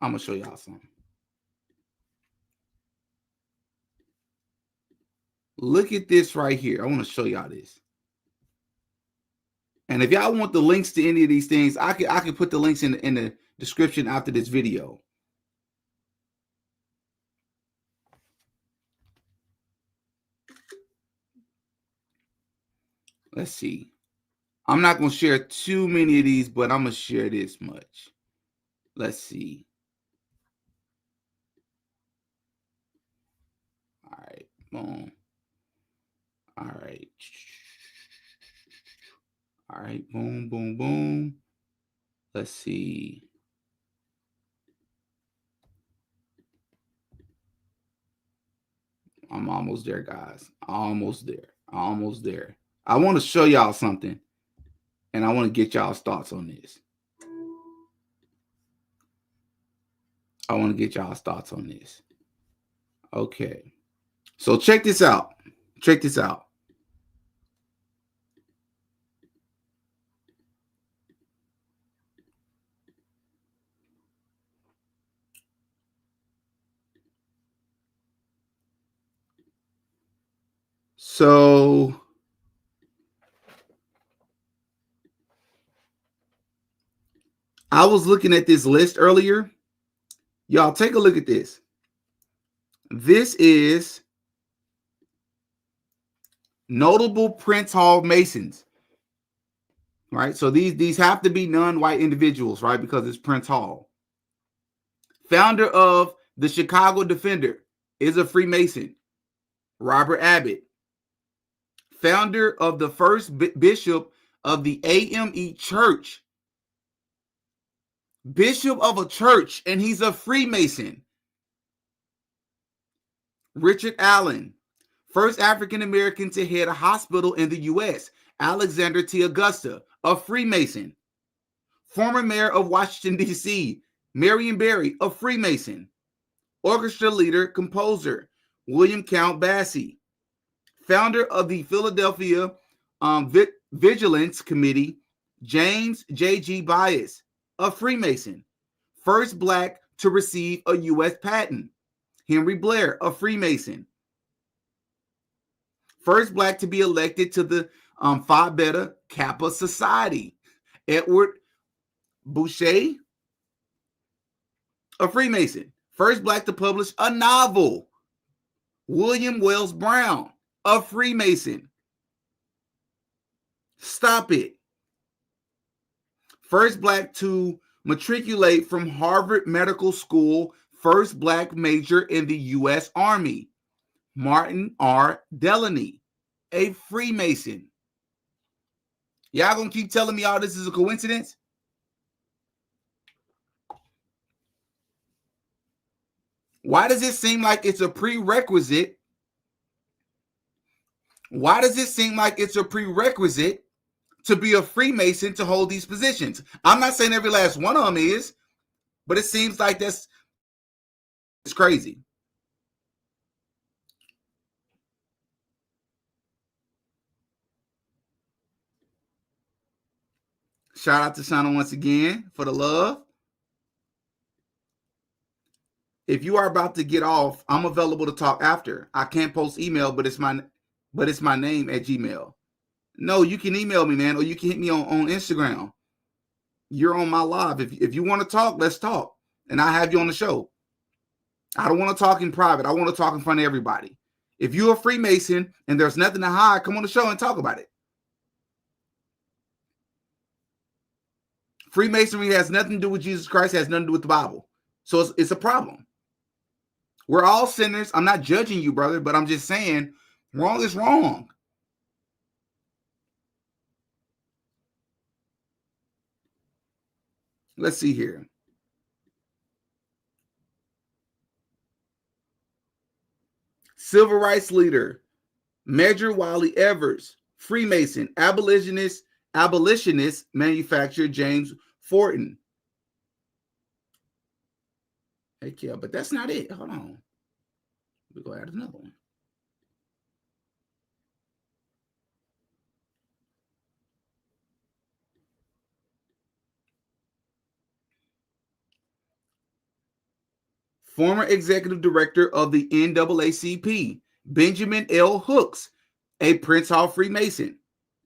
I'm going to show y'all something. Look at this right here. I want to show y'all this. And if y'all want the links to any of these things, I can put the links in the description after this video. Let's see. I'm not going to share too many of these, but I'm going to share this much. Let's see. All right. Boom. All right. All right. Boom, boom, boom. Let's see. I'm almost there, guys. Almost there. Almost there. I want to show y'all something, and I want to get y'all's thoughts on this. Okay. So check this out. So I was looking at this list earlier. Y'all take a look at this. This is notable Prince Hall Masons. Right? So these have to be non-white individuals, right? Because it's Prince Hall. Founder of the Chicago Defender is a Freemason, Robert Abbott. Founder of the first bishop of the AME Church, bishop of a church, and he's a Freemason. Richard Allen, first African American to head a hospital in the U.S. Alexander T. Augusta, a Freemason. Former mayor of Washington, D.C., Marion Barry, a Freemason. Orchestra leader, composer, William Count Basie. Founder of the Philadelphia Vigilance Committee, James J.G. Bias, a Freemason. First Black to receive a U.S. patent, Henry Blair, a Freemason. First Black to be elected to the Phi Beta Kappa Society, Edward Boucher, a Freemason. First Black to publish a novel, William Wells Brown, a Freemason. Stop it. First Black to matriculate from Harvard Medical School, first Black major in the U.S. Army, Martin R. Delaney, a Freemason. Y'all gonna keep telling me all this is a coincidence? Why does it seem like it's a prerequisite? Why does it seem like it's a prerequisite to be a Freemason to hold these positions? I'm not saying every last one of them is, but it seems like it's crazy. Shout out to Shauna once again for the love. If you are about to get off, I'm available to talk after. I can't post email, but it's my name at Gmail. No, you can email me, man, or you can hit me on Instagram. You're on my live. If you want to talk, let's talk. And I have you on the show. I don't want to talk in private. I want to talk in front of everybody. If you're a Freemason and there's nothing to hide, come on the show and talk about it. Freemasonry has nothing to do with Jesus Christ, has nothing to do with the Bible. So it's a problem. We're all sinners. I'm not judging you, brother, but I'm just saying wrong is wrong. Let's see here. Civil rights leader, Major Wiley Evers, Freemason, abolitionist manufacturer James Fortin. Heck yeah, but that's not it. Hold on. We're going to add another one. Former executive director of the NAACP, Benjamin L. Hooks, a Prince Hall Freemason.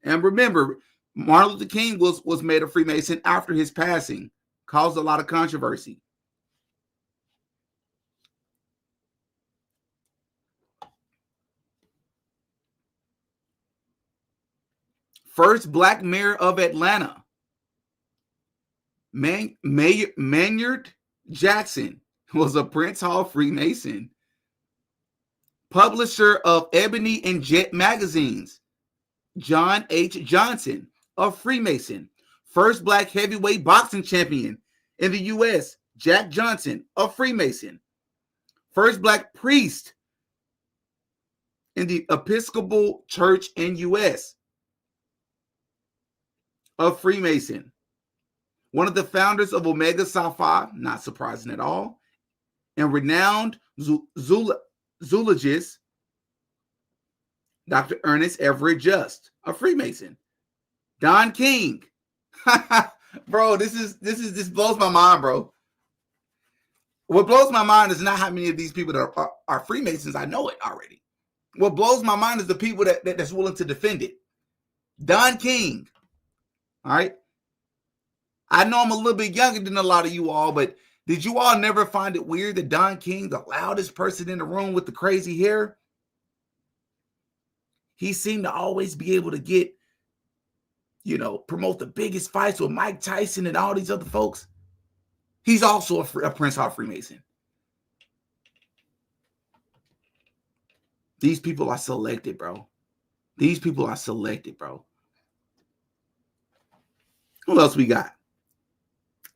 And remember, Martin Luther King was made a Freemason after his passing, caused a lot of controversy. First Black mayor of Atlanta, Maynard Jackson, was a Prince Hall Freemason. Publisher of Ebony and Jet magazines, John H. Johnson, a Freemason. First Black heavyweight boxing champion in the U.S., Jack Johnson, a Freemason. First Black priest in the Episcopal Church in U.S., a Freemason. One of the founders of Omega Psi Phi, not surprising at all, and renowned zoologist, Dr. Ernest Everett Just, a Freemason. Don King. Bro, this blows my mind, bro. What blows my mind is not how many of these people that are Freemasons. I know it already. What blows my mind is the people that's willing to defend it. Don King. All right. I know I'm a little bit younger than a lot of you all, but did you all never find it weird that Don King, the loudest person in the room with the crazy hair, he seemed to always be able to get, promote the biggest fights with Mike Tyson and all these other folks? He's also a Prince Hall Freemason. These people are selected, bro. These people are selected, bro. Who else we got?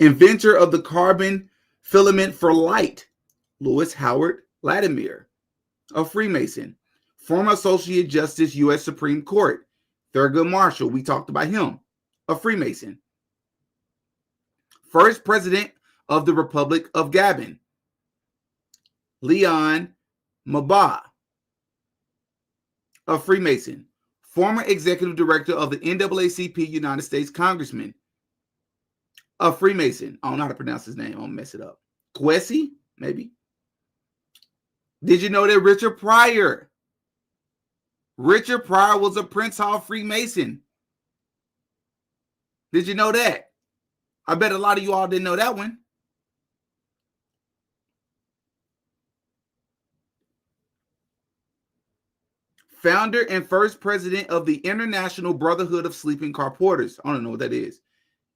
Inventor of the carbon filament for light, Louis Howard Latimer, a Freemason. Former Associate Justice, U.S. Supreme Court, Thurgood Marshall, we talked about him, a Freemason. First President of the Republic of Gabon, Leon Maba, a Freemason. Former Executive Director of the NAACP, United States Congressman, a Freemason. I don't know how to pronounce his name. I'm going to mess it up. Kwesi, maybe. Did you know that Richard Pryor was a Prince Hall Freemason? Did you know that? I bet a lot of you all didn't know that one. Founder and first president of the International Brotherhood of Sleeping Car Porters. I don't know what that is.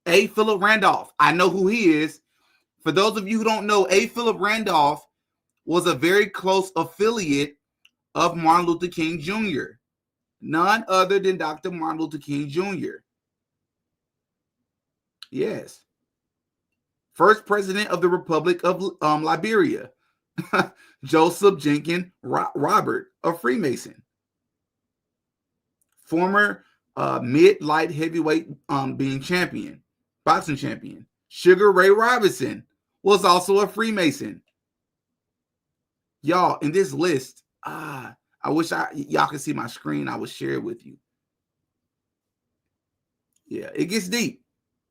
A. Philip Randolph. I know who he is. For those of you who don't know, A. Philip Randolph was a very close affiliate of Martin Luther King Jr., none other than Dr. Martin Luther King Jr. Yes. First president of the Republic of Liberia, Joseph Jenkins Robert, a Freemason. Former mid-light heavyweight boxing champion. Sugar Ray Robinson was also a Freemason. Y'all, in this list, I wish y'all could see my screen. I would share it with you. Yeah, it gets deep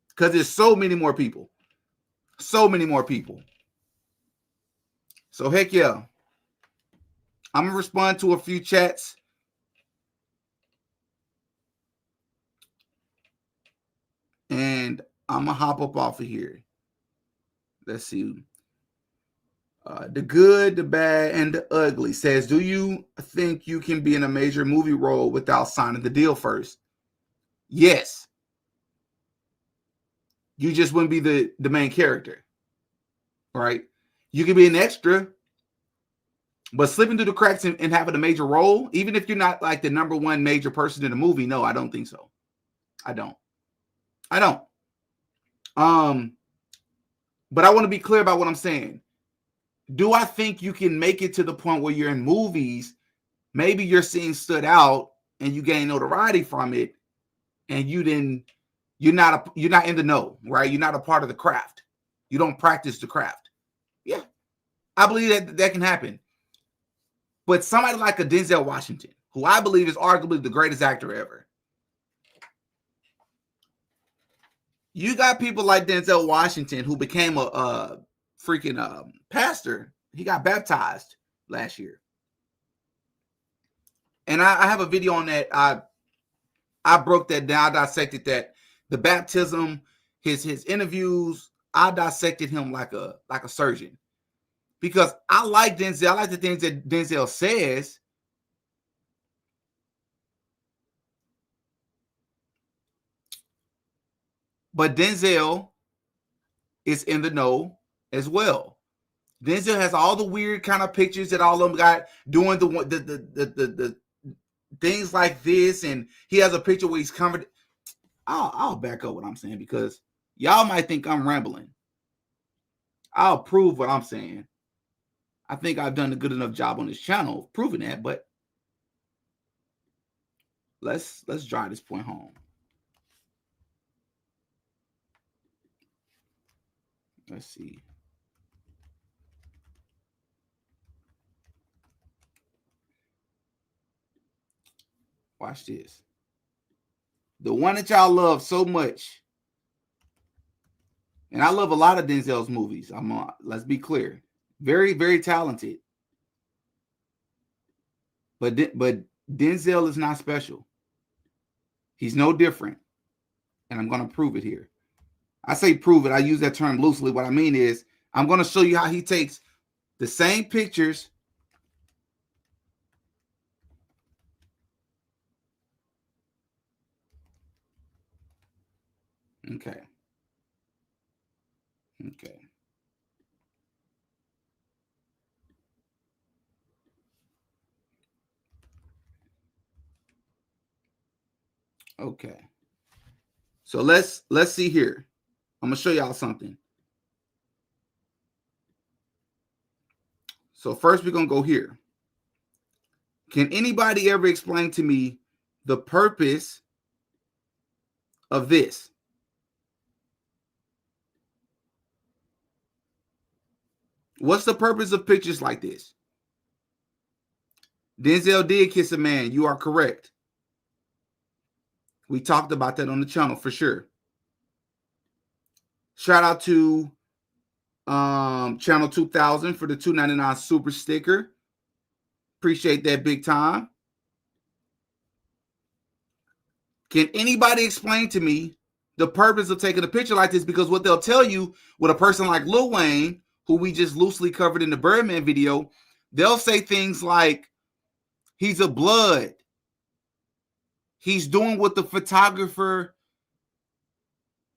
because there's so many more people. So many more people. So heck yeah. I'm going to respond to a few chats. And I'm going to hop up off of here. Let's see. The Good, the Bad, and the Ugly says, do you think you can be in a major movie role without signing the deal first? Yes. You just wouldn't be the main character. Right? You can be an extra, but slipping through the cracks and having a major role, even if you're not like the number one major person in the movie, no, I don't think so. I don't. But I want to be clear about what I'm saying. Do I think you can make it to the point where you're in movies, maybe your scene stood out and you gain notoriety from it, and you're not in the know, right? You're not a part of the craft. You don't practice the craft. Yeah, I believe that can happen. But somebody like a Denzel Washington, who I believe is arguably the greatest actor ever. You got people like Denzel Washington who became a freaking pastor. He got baptized last year. And I have a video on that. I broke that down. I dissected that. The baptism, his interviews, I dissected him like a surgeon. Because I like Denzel. I like the things that Denzel says. But Denzel is in the know as well. Denzel has all the weird kind of pictures that all of them got doing the things like this, and he has a picture where he's covered. I'll back up what I'm saying because y'all might think I'm rambling. I'll prove what I'm saying. I think I've done a good enough job on this channel of proving that, but let's drive this point home. Let's see. Watch this. The one that y'all love so much. And I love a lot of Denzel's movies. Let's be clear. Very, very talented. But Denzel is not special. He's no different. And I'm going to prove it here. I say prove it. I use that term loosely. What I mean is I'm going to show you how he takes the same pictures. Okay. So let's see here. I'm gonna show y'all something. So first we're going to go here. Can anybody ever explain to me the purpose of this? What's the purpose of pictures like this? Denzel did kiss a man. You are correct. We talked about that on the channel for sure. Shout out to Channel 2000 for the $2.99 super sticker. Appreciate that big time. Can anybody explain to me the purpose of taking a picture like this? Because what they'll tell you with a person like Lil Wayne, who we just loosely covered in the Birdman video, they'll say things like, he's a blood. He's doing what the photographer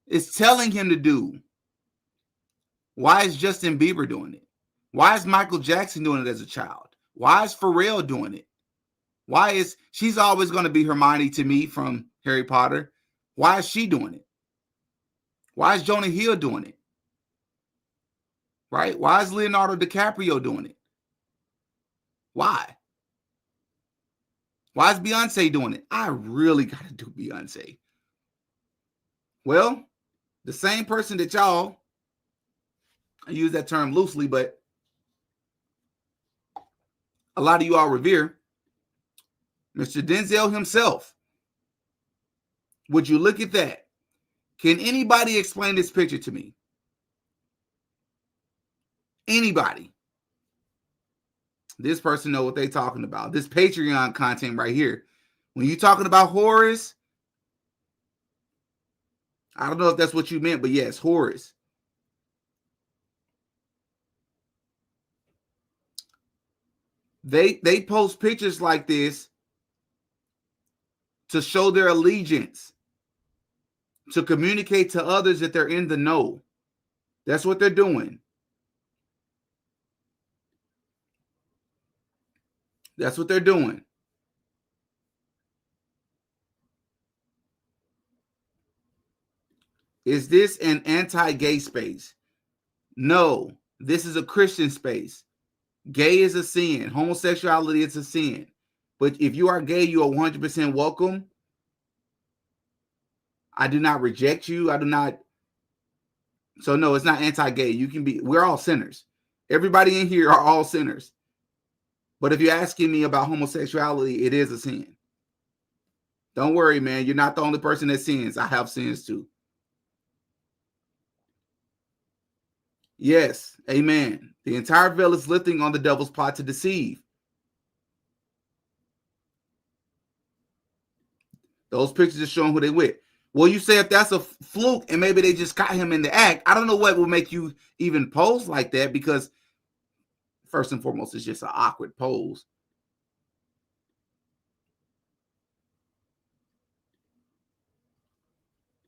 is telling him to do. Why is Justin Bieber doing it? Why is Michael Jackson doing it as a child? Why is Pharrell doing it? Why is she's always going to be Hermione to me from Harry Potter? Why is she doing it? Why is Jonah Hill doing it? Right? Why is Leonardo DiCaprio doing it? Why? Why is Beyonce doing it? I really got to do Beyonce. Well, the same person that y'all, I use that term loosely, but a lot of you all revere, Mr. Denzel himself. Would you look at that? Can anybody explain this picture to me? Anybody? This person know what they're talking about. This Patreon content right here. When you're talking about Horus, I don't know if that's what you meant, but yes, Horus. They post pictures like this to show their allegiance, to communicate to others that they're in the know. That's what they're doing. That's what they're doing. Is this an anti-gay space? No, this is a Christian space. Gay is a sin. Homosexuality is a sin. But if you are gay, you are 100% welcome. I do not reject you. I do not. So no, it's not anti-gay. You can be, we're all sinners. Everybody in here are all sinners. But if you're asking me about homosexuality, it is a sin. Don't worry, man. You're not the only person that sins. I have sins too. Yes, amen. The entire veil is lifting on the devil's plot to deceive. Those pictures are showing who they with. Well, you say if that's a fluke and maybe they just caught him in the act, I don't know what will make you even pose like that, because first and foremost, it's just an awkward pose.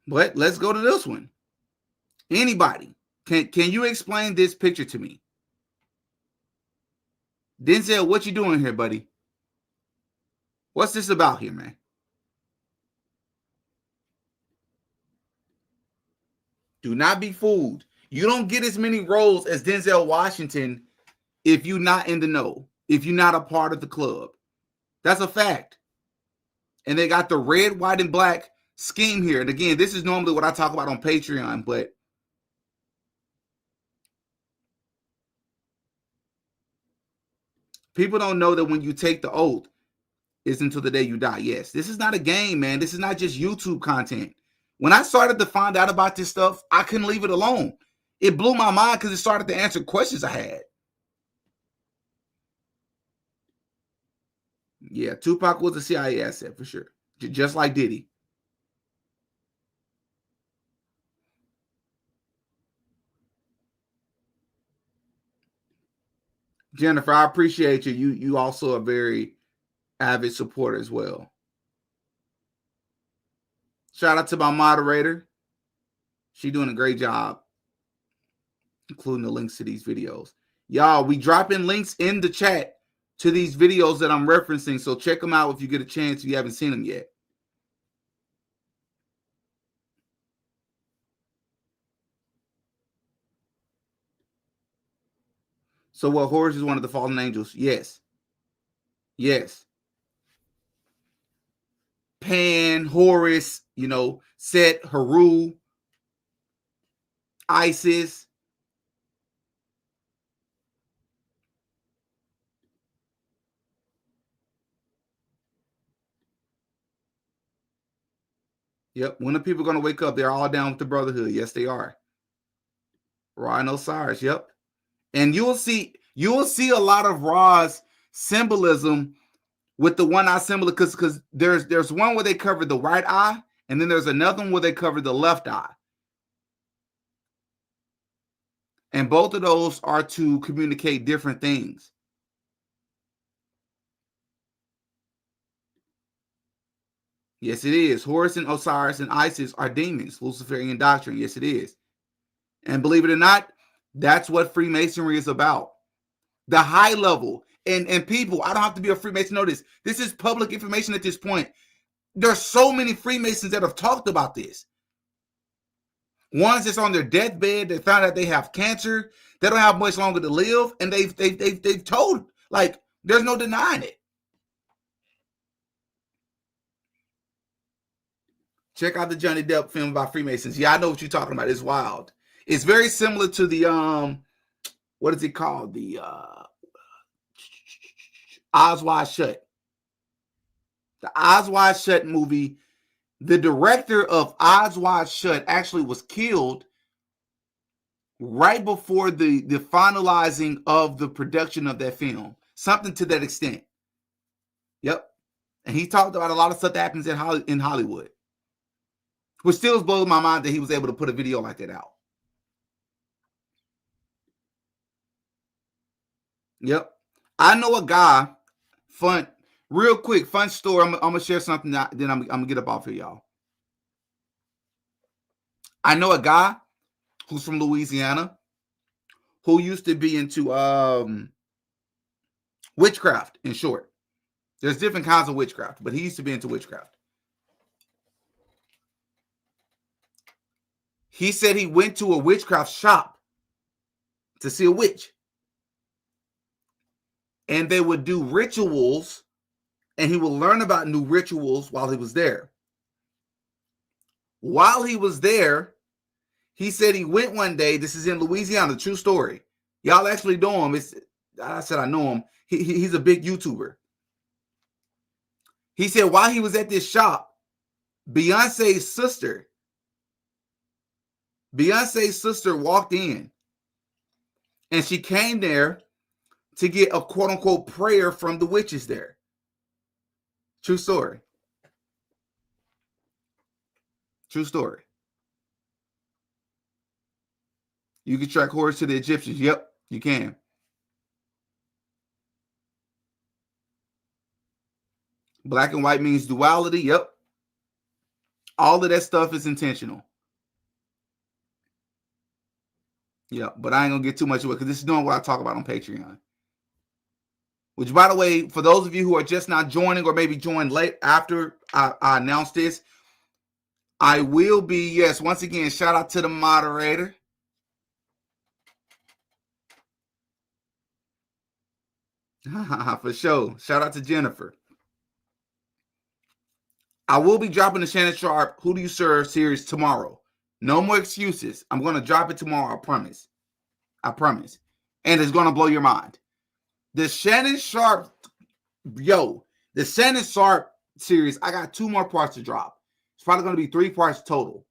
But let's go to this one. Anybody, can you explain this picture to me? Denzel, what you doing here, buddy? What's this about here, man? Do not be fooled. You don't get as many roles as Denzel Washington if you're not in the know, if you're not a part of the club. That's a fact. And they got the red, white, and black scheme here. And again, this is normally what I talk about on Patreon, but people don't know that when you take the oath, it's until the day you die. Yes, this is not a game, man. This is not just YouTube content. When I started to find out about this stuff, I couldn't leave it alone. It blew my mind because it started to answer questions I had. Yeah, Tupac was a CIA asset for sure. Just like Diddy. Jennifer, I appreciate you. You also a very avid supporter as well. Shout out to my moderator. She's doing a great job, including the links to these videos. Y'all, we dropping links in the chat to these videos that I'm referencing, so check them out if you get a chance if you haven't seen them yet. So what, Horus is one of the fallen angels? Yes. Yes. Pan, Horus, Set, Heru, Isis. Yep. When are people going to wake up? They're all down with the brotherhood. Yes, they are. Ra and Osiris. Yep. And you'll see a lot of Ra's symbolism with the one eye symbol, because there's one where they cover the right eye, and then there's another one where they cover the left eye. And both of those are to communicate different things. Yes, it is. Horus and Osiris and Isis are demons, Luciferian doctrine. Yes, it is. And believe it or not, that's what Freemasonry is about. The high level. And people, I don't have to be a Freemason to know this. This is public information at this point. There's so many Freemasons that have talked about this. Ones that's on their deathbed, they found out they have cancer, they don't have much longer to live, and they've told, like, there's no denying it. Check out the Johnny Depp film about Freemasons. Yeah, I know what you're talking about. It's wild. It's very similar to the what is it called? The Eyes Wide Shut. The Eyes Wide Shut movie. The director of Eyes Wide Shut actually was killed right before the finalizing of the production of that film. Something to that extent. Yep. And he talked about a lot of stuff that happens in Hollywood. Which still blows my mind that he was able to put a video like that out. Yep. I know a guy, real quick, fun story. I'm going to share something, then I'm going to get up off here, y'all. I know a guy who's from Louisiana who used to be into witchcraft, in short. There's different kinds of witchcraft, but he used to be into witchcraft. He said he went to a witchcraft shop to see a witch. And they would do rituals, and he would learn about new rituals while he was there. While he was there, he said he went one day. This is in Louisiana, true story. Y'all actually know him. I said I know him. He's a big YouTuber. He said while he was at this shop, Beyonce's sister walked in, and she came there to get a quote-unquote prayer from the witches there. True story. True story. You can track Horus to the Egyptians. Yep, you can. Black and white means duality. Yep. All of that stuff is intentional. Yeah, but I ain't going to get too much of it because this is doing what I talk about on Patreon. Which, by the way, for those of you who are just not joining or maybe joined late after I announced this, I will be, yes, once again, shout out to the moderator. For sure. Shout out to Jennifer. I will be dropping the Shannon Sharpe Who Do You Serve series tomorrow. No more excuses. I'm going to drop it tomorrow. I promise. I promise. And it's going to blow your mind. The Shannon Sharpe, the Shannon Sharpe series, I got 2 more parts to drop. It's probably going to be 3 parts total.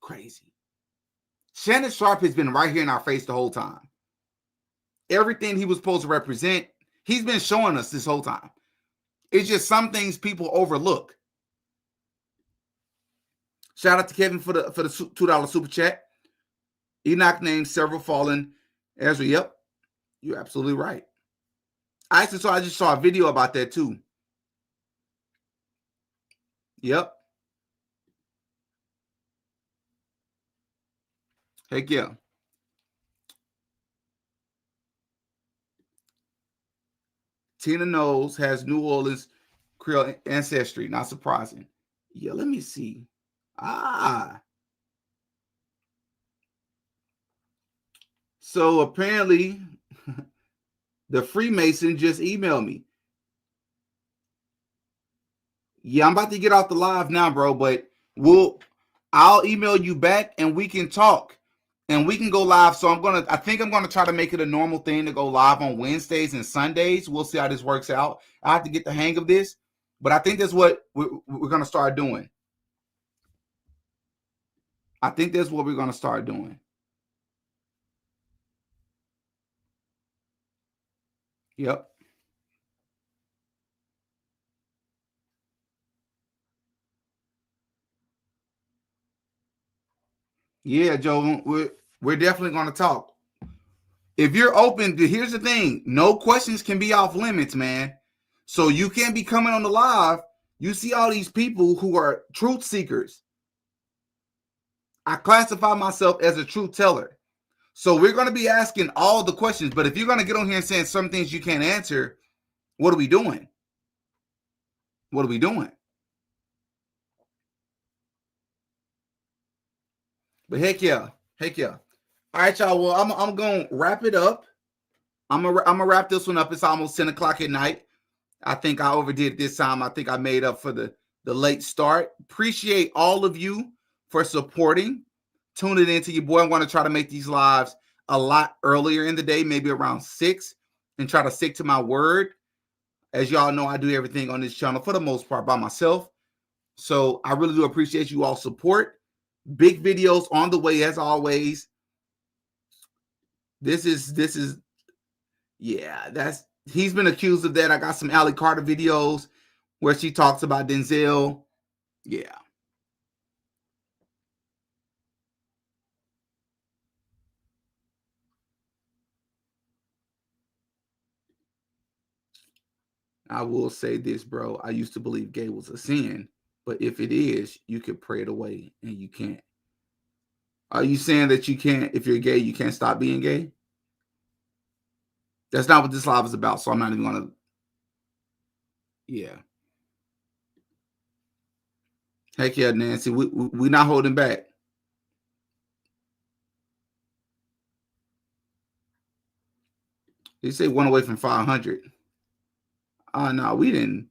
Crazy. Shannon Sharpe has been right here in our face the whole time. Everything he was supposed to represent, he's been showing us this whole time. It's just some things people overlook. Shout out to Kevin for the $2 super chat. Enoch named several fallen Ezra. Yep, you're absolutely right. I just saw a video about that too. Yep. Heck yeah. Tina Knowles has New Orleans Creole ancestry. Not surprising. Yeah, let me see. So apparently, The Freemason just emailed me. Yeah, I'm about to get off the live now, bro, but I'll email you back and we can talk and we can go live. So I think I'm gonna try to make it a normal thing to go live on Wednesdays and Sundays. We'll see how this works out. I have to get the hang of this, but I think that's what we're gonna start doing. I think that's what we're gonna start doing. Yep. Yeah, Joe, we're definitely going to talk. If you're open to, here's the thing, no questions can be off limits, man. So you can't be coming on the live. You see all these people who are truth seekers. I classify myself as a truth teller. So we're going to be asking all the questions. But if you're going to get on here and saying some things you can't answer, what are we doing? What are we doing? But heck yeah. Heck yeah. All right, y'all. Well, I'm going to wrap it up. I'm gonna wrap this one up. It's almost 10 o'clock at night. I think I overdid this time. I think I made up for the late start. Appreciate all of you for supporting. Tuning into your boy. I want to try to make these lives a lot earlier in the day, maybe around 6, and try to stick to my word. As y'all know, I do everything on this channel for the most part by myself. So I really do appreciate you all support. Big videos on the way as always. This is yeah, he's been accused of that. I got some Allie Carter videos where she talks about Denzel. Yeah. I will say this, bro. I used to believe gay was a sin, but if it is, you can pray it away, and you can't. Are you saying that you can't, if you're gay, you can't stop being gay? That's not what this live is about, so I'm not even going to. Yeah. Heck yeah, Nancy. We're not holding back. They say one away from 500. No, we didn't.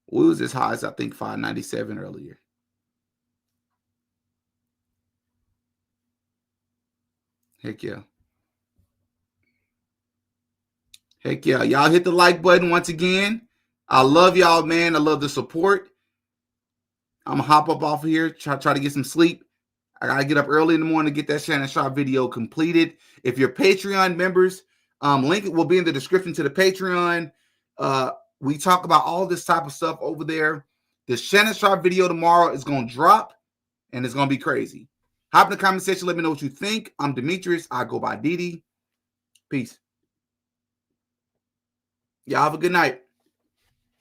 We was as high as, I think, 597 earlier. Heck yeah. Heck yeah. Y'all hit the like button once again. I love y'all, man. I love the support. I'm going to hop up off of here, try to get some sleep. I got to get up early in the morning to get that Shannon Sharp video completed. If you're Patreon members, link will be in the description to the Patreon. We talk about all this type of stuff over there. The Shannon Sharp video tomorrow is going to drop, and it's going to be crazy. Hop in the comment section. Let me know what you think. I'm Demetrius. I go by Didi. Peace. Y'all have a good night.